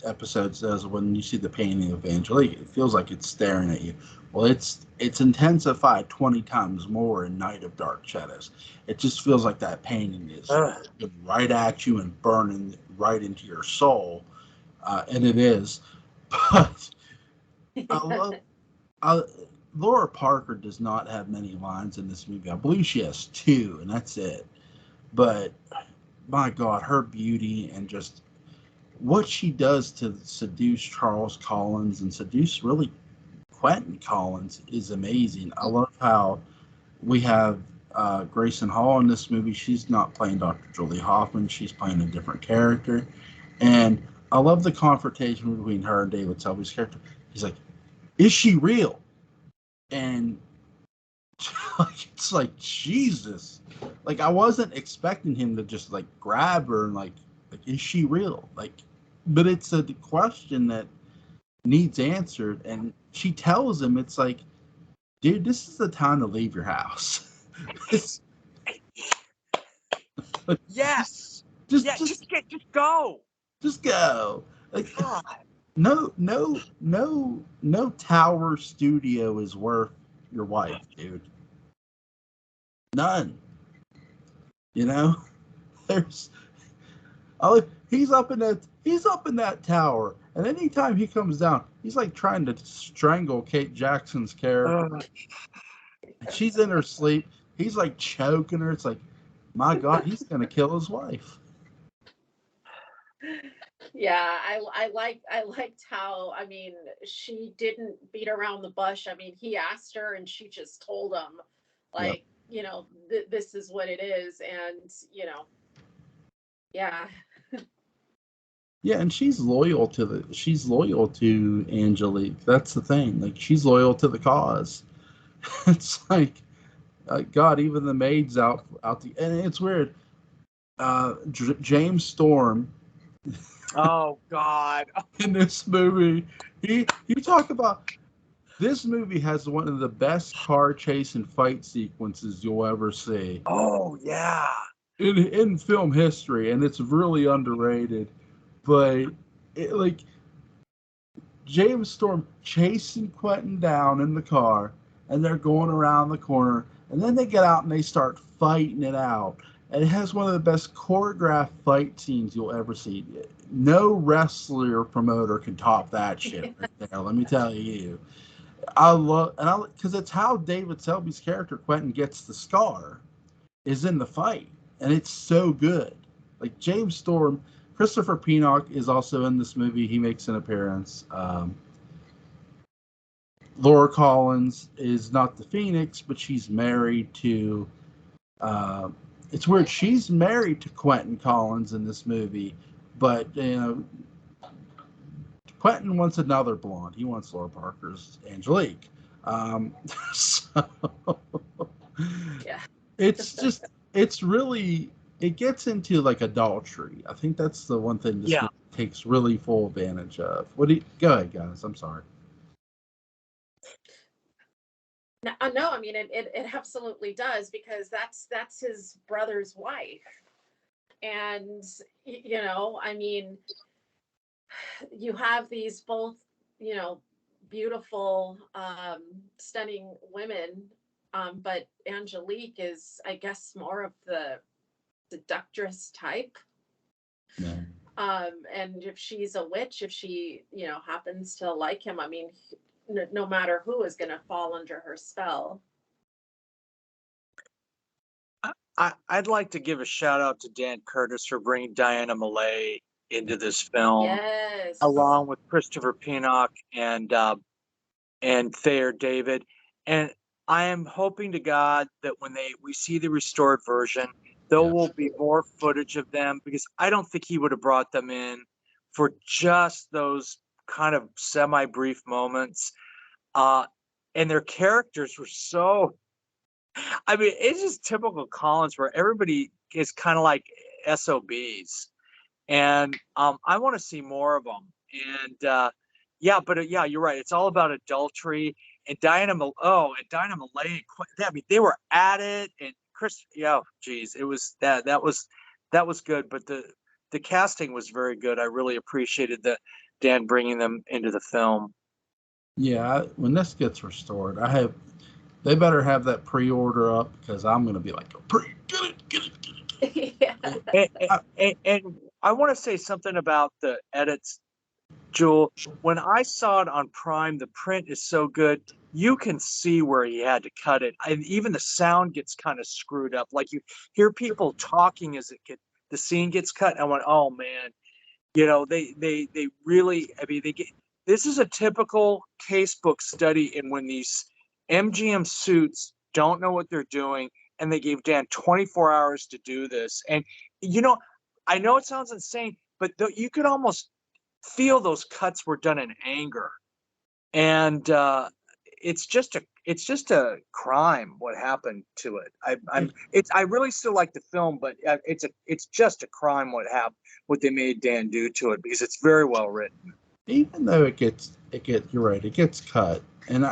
S1: episode says when you see the painting of Angelique, it feels like it's staring at you. Well, it's intensified 20 times more in Night of Dark Shadows. It just feels like that painting is
S2: Ugh.
S1: right at you and burning right into your soul, and it is. But I love I, Laura Parker does not have many lines in this movie. I believe she has two, and that's it. But my God, her beauty and just what she does to seduce Charles Collins and seduce really Quentin Collins is amazing. I love how we have Grayson Hall in this movie. She's not playing Dr. Julie Hoffman. She's playing a different character. And I love the confrontation between her and David Selby's character. He's like, is she real? And it's like, Jesus. Like, I wasn't expecting him to just, like, grab her and, like is she real? Like, but it's a question that needs answered. And she tells him, it's like, dude, this is the time to leave your house.
S2: Yes.
S1: Just,
S2: Yeah.
S1: just,
S2: Just go.
S1: just go. Like,
S2: God.
S1: no tower studio is worth your wife, dude. None. You know, there's. He's up in that tower, and anytime he comes down, he's like trying to strangle Kate Jackson's character. She's in her sleep. He's like choking her. It's like, my God, he's gonna kill his wife.
S3: Yeah, I liked how, I mean, she didn't beat around the bush. I mean, he asked her and she just told him,
S1: Yep.
S3: like, you know, this is what it is. And, you know, yeah.
S1: Yeah, and she's loyal to Angelique. That's the thing. Like, she's loyal to the cause. It's like, God, even the maids out the, and it's weird. James Storm
S2: Oh God.
S1: in this movie, you talk about this movie has one of the best car chase and fight sequences you'll ever see
S2: Oh yeah.
S1: in film history, and it's really underrated. But like James Storm chasing Quentin down in the car, and they're going around the corner, and then they get out and they start fighting it out. And it has one of the best choreographed fight scenes you'll ever see. No wrestler or promoter can top that shit right there. Let me tell you. I love because it's how David Selby's character Quentin gets the scar is in the fight, and it's so good. Like James Storm, Christopher Penock is also in this movie. He makes an appearance. Laura Collins is not the Phoenix, but she's married to. It's weird. She's married to Quentin Collins in this movie, but you know, Quentin wants another blonde. He wants Laura Parker's Angelique. So
S3: Yeah.
S1: it's really, it gets into like adultery. I think that's the one thing this
S2: Yeah.
S1: movie takes really full advantage of. Go ahead, guys? I'm sorry.
S3: No, I mean, it absolutely does, because that's his brother's wife. And, you know, I mean, you have these both, you know, beautiful, stunning women. But Angelique is, I guess, more of the seductress type.
S1: No.
S3: And if she's a witch, if she, you know, happens to like him, I mean, no matter who is going to fall under her spell.
S2: I'd like to give a shout out to Dan Curtis for bringing Diana Malay into this film,
S3: Yes.
S2: along with Christopher Penock and Thayer David. And I am hoping to God that when we see the restored version, there will be more footage of them, because I don't think he would have brought them in for just those kind of semi-brief moments. And their characters were so, I mean, it's just typical Collins, where everybody is kind of like SOBs. And I want to see more of them. And yeah, but yeah, you're right. It's all about adultery. Dinah Malay. I mean, they were at it, and Chris. Yeah, geez, it was that was good. But the casting was very good. I really appreciated Dan bringing them into the film.
S1: Yeah, when this gets restored, they better have that pre-order up because I'm gonna be like, get it.
S3: Yeah.
S2: And I want to say something about the edits, Jewel. When I saw it on Prime, the print is so good. You can see where he had to cut it. Even the sound gets kind of screwed up. Like you hear people talking as the scene gets cut. I went, oh man, they really. I mean, this is a typical casebook study in when these MGM suits don't know what they're doing, and they gave Dan 24 hours to do this. And I know it sounds insane, but you could almost feel those cuts were done in anger, and it's just a crime what happened to it. I really still like the film, but it's just a crime what they made Dan do to it, because it's very well written.
S1: Even though you're right, it gets cut, and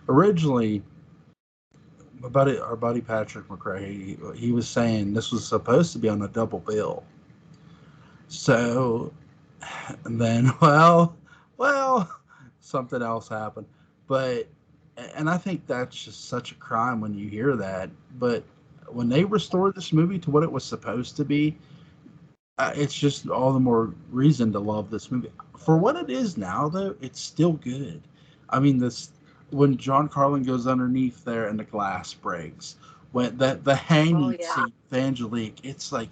S1: originally, our buddy Patrick McRae, he was saying this was supposed to be on a double bill. So, and then, well, something else happened. And I think that's just such a crime when you hear that. But when they restored this movie to what it was supposed to be, it's just all the more reason to love this movie. For what it is now, though, it's still good. I mean, when John Carlin goes underneath there and the glass breaks, when the hanging scene with Angelique, it's like,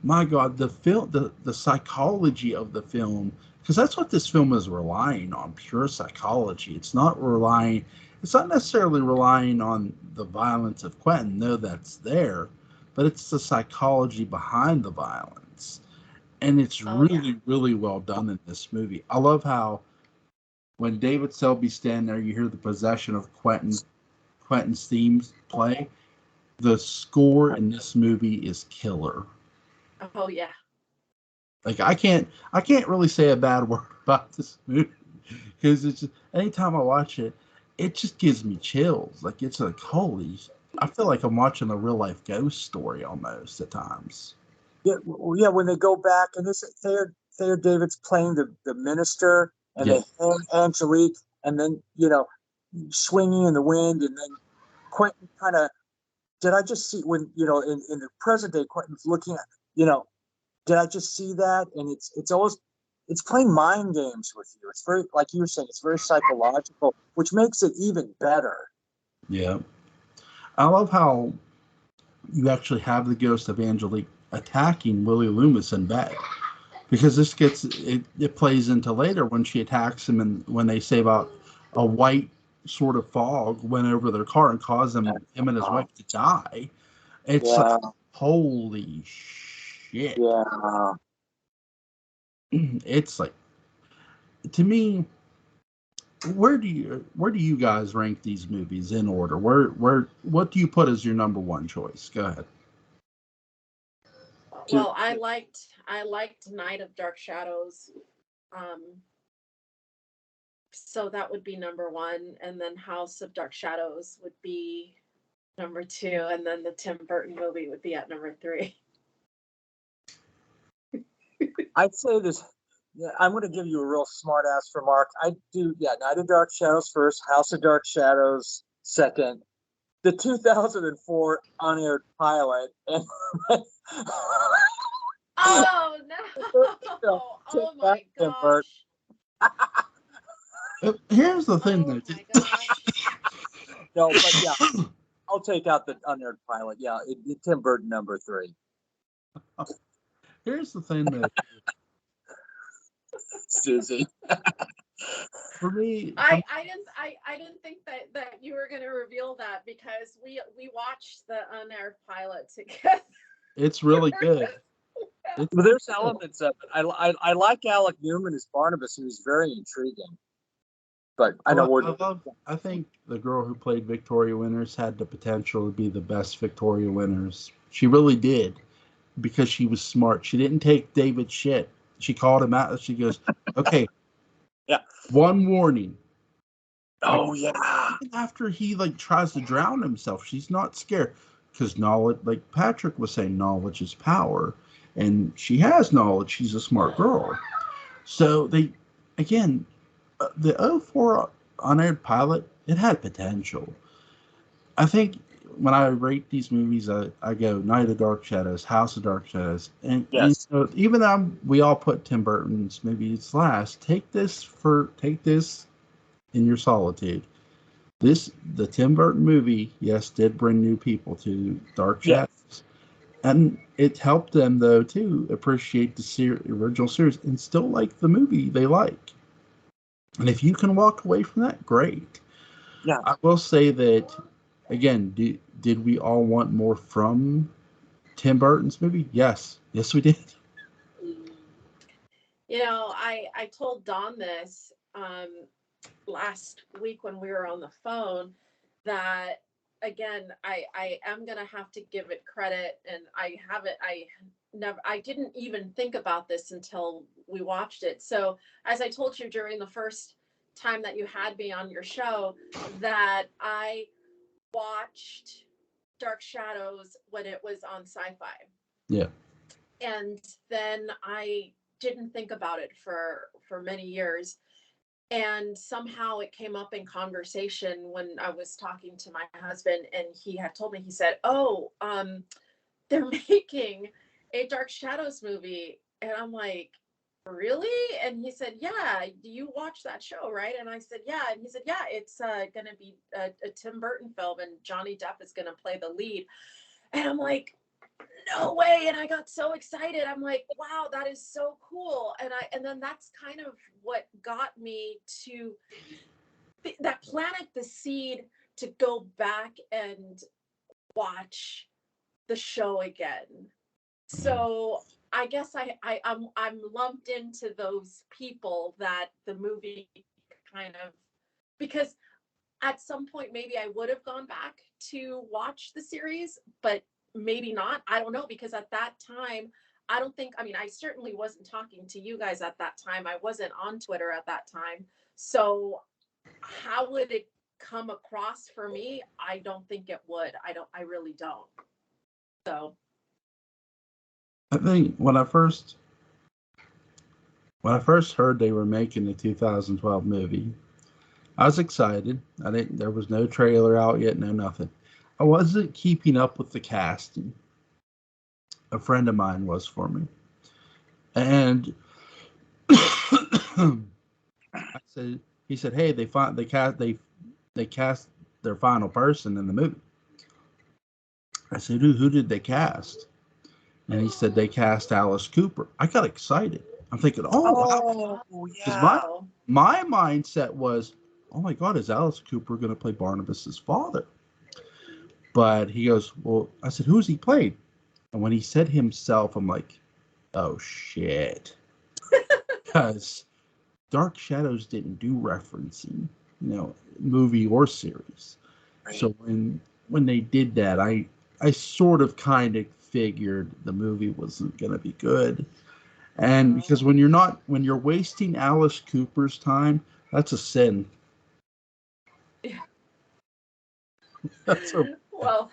S1: my God, the psychology of the film, because that's what this film is relying on, pure psychology. It's not necessarily relying on the violence of Quentin, though that's there, but it's the psychology behind the violence. And it's really well done in this movie. I love how when David Selby's standing there, you hear the possession of Quentin's themes play. The score in this movie is killer.
S3: Oh yeah.
S1: Like I can't really say a bad word about this movie because it's just, anytime I watch it, it just gives me chills. Like it's like holy, I feel like I'm watching a real life ghost story almost at times.
S4: Yeah, when they go back and Thayer David's playing the minister, and they hang Angelique, and then swinging in the wind, and then Quentin kind of. Did I just see when in the present day Quentin's looking at did I just see that? And it's always playing mind games with you. It's very, like you were saying, it's very psychological, which makes it even better.
S1: Yeah, I love how you actually have the ghost of Angelique attacking Willie Loomis in bed, because this it plays into later when she attacks him, and when they say about a white sort of fog went over their car and caused him and his wife to die. It's like, holy shit.
S4: Yeah.
S1: It's like, to me, where do you guys rank these movies in order? What do you put as your number one choice? Go ahead.
S3: Well, I liked Night of Dark Shadows. So that would be number one, and then House of Dark Shadows would be number two, and then the Tim Burton movie would be at number three.
S4: I'd say this. Yeah, I'm going to give you a real smart ass remark. I do. Yeah, Night of Dark Shadows first, House of Dark Shadows second, the 2004 unaired pilot, and
S3: oh no! Oh my gosh!
S1: Here's the thing,
S3: oh my gosh.
S4: No, but yeah, I'll take out the unaired pilot. Yeah, Tim Burton number three.
S1: Here's the thing that
S4: Susie.
S1: For me,
S3: I didn't think that you were going to reveal that, because we watched the unaired pilot together.
S1: It's really good.
S4: Well, there's elements of it. I like Alec Newman as Barnabas, who's very intriguing. But
S1: I think the girl who played Victoria Winters had the potential to be the best Victoria Winters. She really did, because she was smart. She didn't take David's shit. She called him out. She goes, "Okay,
S2: Yeah.
S1: One warning.
S2: Oh yeah.
S1: Even after he like tries to drown himself, she's not scared because knowledge, like Patrick was saying, knowledge is power, and she has knowledge. She's a smart girl. So they, again, the '04 unaired pilot, it had potential. I think when I rate these movies, I go Night of Dark Shadows, House of Dark Shadows, and
S2: Yes.
S1: even though we all put Tim Burton's movies last, take this in your solitude. The Tim Burton movie, yes, did bring new people to Dark
S2: Yeah.
S1: Shadows, and it helped them though to appreciate the original series and still like the movie they like. And if you can walk away from that, great.
S2: Yeah.
S1: I will say that again. Did we all want more from Tim Burton's movie? Yes, we did.
S3: You know, I told Don this last week when we were on the phone that again I am gonna have to give it credit, and I didn't even think about this until we watched it. So as I told you during the first time that you had me on your show, that I watched Dark Shadows when it was on Sci-Fi.
S1: Yeah.
S3: And then I didn't think about it for many years, and somehow it came up in conversation when I was talking to my husband, and he had told me, he said, "Oh, they're making a Dark Shadows movie." And I'm like, "Really?" And he said, "Yeah, you watch that show, right?" And I said, "Yeah." And he said, "Yeah, it's going to be a Tim Burton film, and Johnny Depp is going to play the lead." And I'm like, "No way." And I got so excited. I'm like, "Wow, that is so cool." And then that's kind of what got me to that planted the seed to go back and watch the show again. So I guess I'm lumped into those people that the movie kind of, because at some point maybe I would have gone back to watch the series, but maybe not. I don't know, because at that time, I don't think, I mean, I certainly wasn't talking to you guys at that time. I wasn't on Twitter at that time. So how would it come across for me? I don't think it would. I really don't. So
S1: I think when I first heard they were making the 2012 movie, I was excited. There was no trailer out yet, no nothing. I wasn't keeping up with the casting. A friend of mine was for me. And he said, "Hey, they cast their final person in the movie." I said, "Who did they cast?" And he said they cast Alice Cooper. I got excited. I'm thinking, "Oh, wow." Because
S3: yeah.
S1: my mindset was, "Oh my God, is Alice Cooper going to play Barnabas's father?" But he goes, "Well," I said, "Who's he played?" And when he said himself, I'm like, "Oh shit." Because Dark Shadows didn't do referencing, movie or series. Right. So when they did that, I sort of kind of figured the movie wasn't going to be good. And because when you're wasting Alice Cooper's time, that's a sin.
S3: Yeah.
S1: That's
S3: well,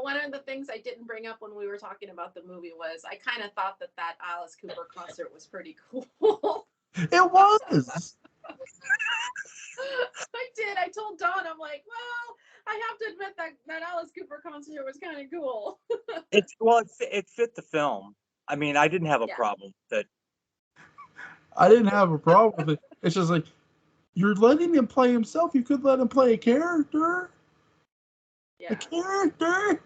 S3: one of the things I didn't bring up when we were talking about the movie was I kind of thought that Alice Cooper concert was pretty cool.
S1: It was.
S3: I did. I told Don, I'm like, well, I have to admit that Alice Cooper concert was kind of cool.
S2: It fit the film. I mean, I didn't have a problem with it.
S1: I didn't have a problem with it. It's just like, you're letting him play himself. You could let him play a character. Yeah. A character.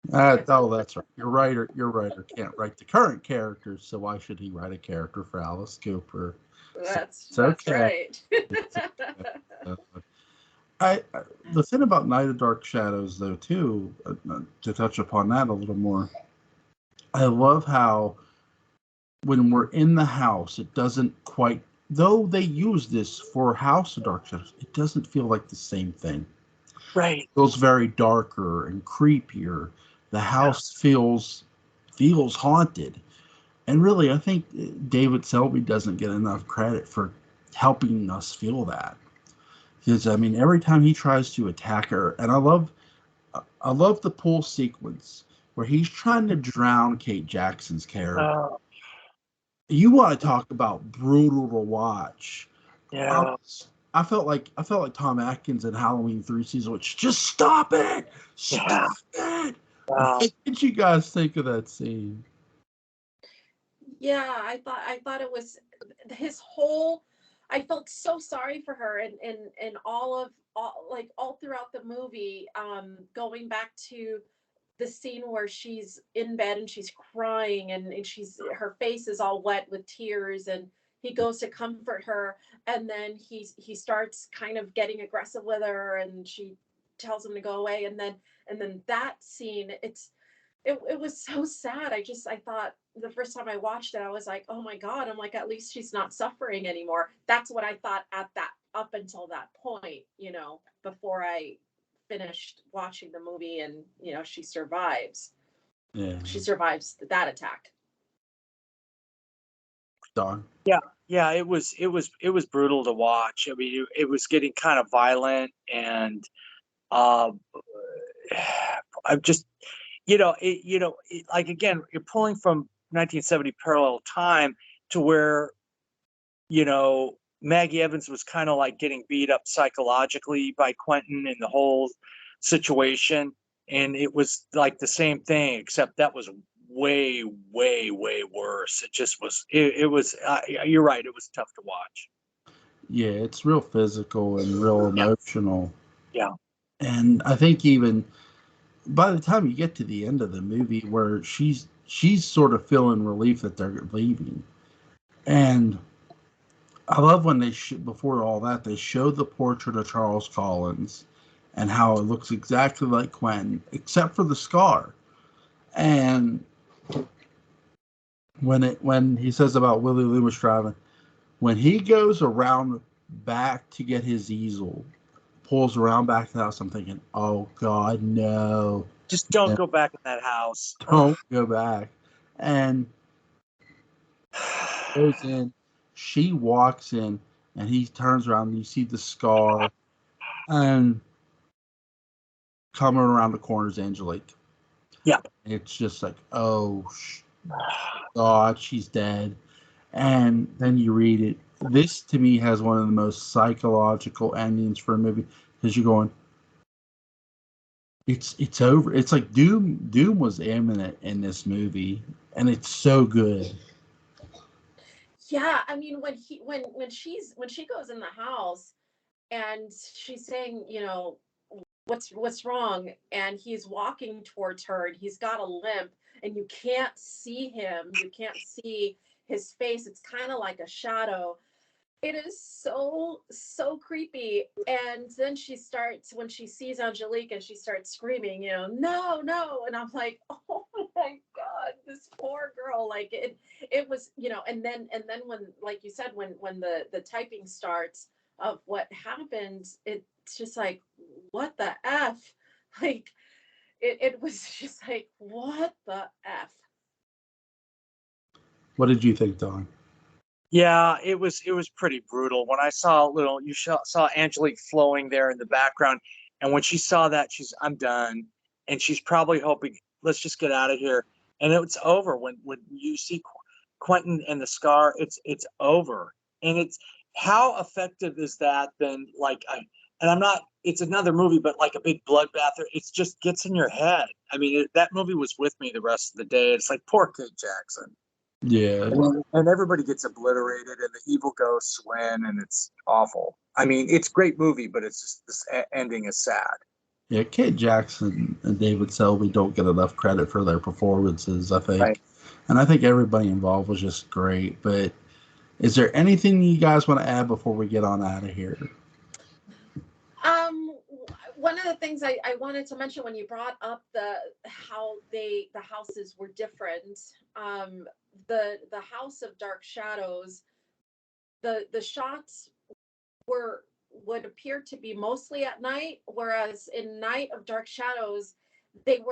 S1: That's right. Your writer can't write the current characters, so why should he write a character for Alice Cooper?
S3: That's right.
S1: The thing about Night of Dark Shadows, though, too, to touch upon that a little more, I love how when we're in the house, it doesn't quite, though they use this for House of Dark Shadows, it doesn't feel like the same thing.
S2: Right.
S1: It feels very darker and creepier. The house feels haunted. And really, I think David Selby doesn't get enough credit for helping us feel that. Because I mean, every time he tries to attack her, and I love the pool sequence where he's trying to drown Kate Jackson's character.
S2: Oh,
S1: You want to talk about brutal to watch? I,
S2: yeah.
S1: I felt like Tom Atkins in Halloween 3 season, which just stop it,
S2: Yeah.
S1: stop it.
S2: Wow.
S1: What did you guys think of that scene?
S3: Yeah, I thought it was his whole. I felt so sorry for her, and all throughout the movie. Going back to the scene where she's in bed and she's crying, and her face is all wet with tears, and he goes to comfort her, and then he starts kind of getting aggressive with her, and she tells him to go away, and then that scene, it was so sad. I thought the first time I watched it, I was like, oh my God, I'm like, at least she's not suffering anymore. That's what I thought at that, up until that point, before I finished watching the movie, and she survives.
S1: Yeah,
S3: She survives that attack.
S1: Don.
S2: Yeah, it was brutal to watch. I mean, it was getting kind of violent, and uh, I'm just, like, again, you're pulling from 1970 parallel time to where, Maggie Evans was kind of like getting beat up psychologically by Quentin and the whole situation, and it was like the same thing, except that was way, way, way worse. It just was. It was. You're right. It was tough to watch.
S1: Yeah, it's real physical and real
S2: Yeah.
S1: emotional.
S2: Yeah.
S1: And I think even by the time you get to the end of the movie where she's sort of feeling relief that they're leaving. And I love when before all that, they showed the portrait of Charles Collins and how it looks exactly like Quentin, except for the scar. And when he says about Willie Loomis driving, when he goes around back to get his easel, pulls around back to the house, I'm thinking, oh God, no.
S2: Just don't
S1: Yeah,
S2: go back in that house.
S1: don't go back. And goes in, she walks in, and he turns around and you see the scar. And coming around the corner is Angelique.
S2: Yeah.
S1: It's just like, oh, God, she's dead. And then you read it. This, to me, has one of the most psychological endings for a movie because you're going, it's over. It's like Doom was imminent in this movie, and it's so good.
S3: Yeah, I mean, when she goes in the house and she's saying, what's wrong, and he's walking towards her and he's got a limp, and you can't see him, you can't see his face, it's kind of like a shadow. It is so creepy. And then when she sees Angelique, and she starts screaming, no, no, and I'm like, oh my God, this poor girl. Like, it was, and then when, like you said, when the typing starts of what happened, it's just like, what the F? Like, it was just like, what the F?
S1: What did you think, Don?
S2: Yeah, it was pretty brutal. When I saw saw Angelique flowing there in the background, and when she saw that, I'm done, and she's probably hoping, let's just get out of here, and it's over. When you see Quentin and the scar, it's over, and it's how effective is that? Then, like, and I'm not. It's another movie, but like a big bloodbath. It just gets in your head. I mean, that movie was with me the rest of the day. It's like poor Kate Jackson.
S1: Yeah,
S2: And everybody gets obliterated, and the evil ghosts win, and it's awful. I mean, it's a great movie, but it's just this ending is sad.
S1: yeah. Kate Jackson and David Selby don't get enough credit for their performances, I
S2: Right.
S1: think. And I think everybody involved was just great. But is there anything you guys want to add before we get on out of here?
S3: Um, One of the things I wanted to mention when you brought up how the houses were different, the House of Dark Shadows, the shots would appear to be mostly at night, whereas in Night of Dark Shadows, most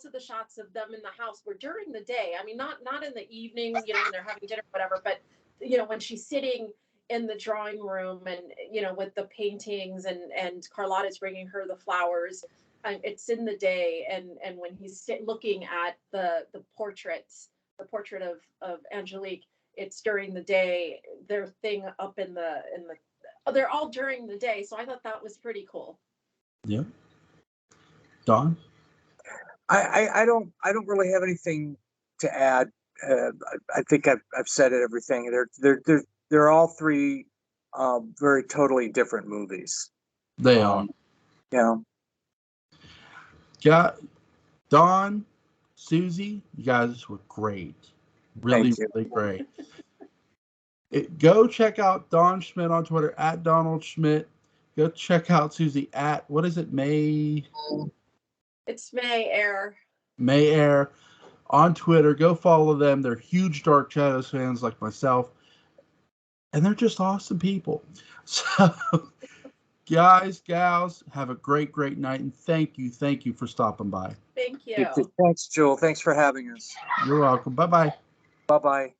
S3: of the shots of them in the house were during the day. I mean, not in the evening, when they're having dinner, whatever, but you know, when she's sitting in the drawing room and, you know, with the paintings and Carlotta's bringing her the flowers, it's in the day. And when he's looking at the portraits, the portrait of Angelique, it's during the day. Their thing up in the they're all during the day. So I thought that was pretty cool.
S1: Yeah. Don?
S4: I don't really have anything to add. I think I've said it, everything. They're all three very totally different movies.
S1: They are.
S4: Yeah.
S1: Yeah. Don, Susie, you guys were great. Really, really great. Go check out Don Schmidt on Twitter at Donald Schmidt. Go check out Susie at, what is it, May?
S3: It's May Air.
S1: May Air on Twitter. Go follow them. They're huge Dark Shadows fans like myself. And they're just awesome people. So, guys, gals, have a great, great night. And thank you for stopping by.
S3: Thank you.
S4: Thanks, Joel. Thanks for having us.
S1: You're welcome. Bye-bye.
S4: Bye-bye.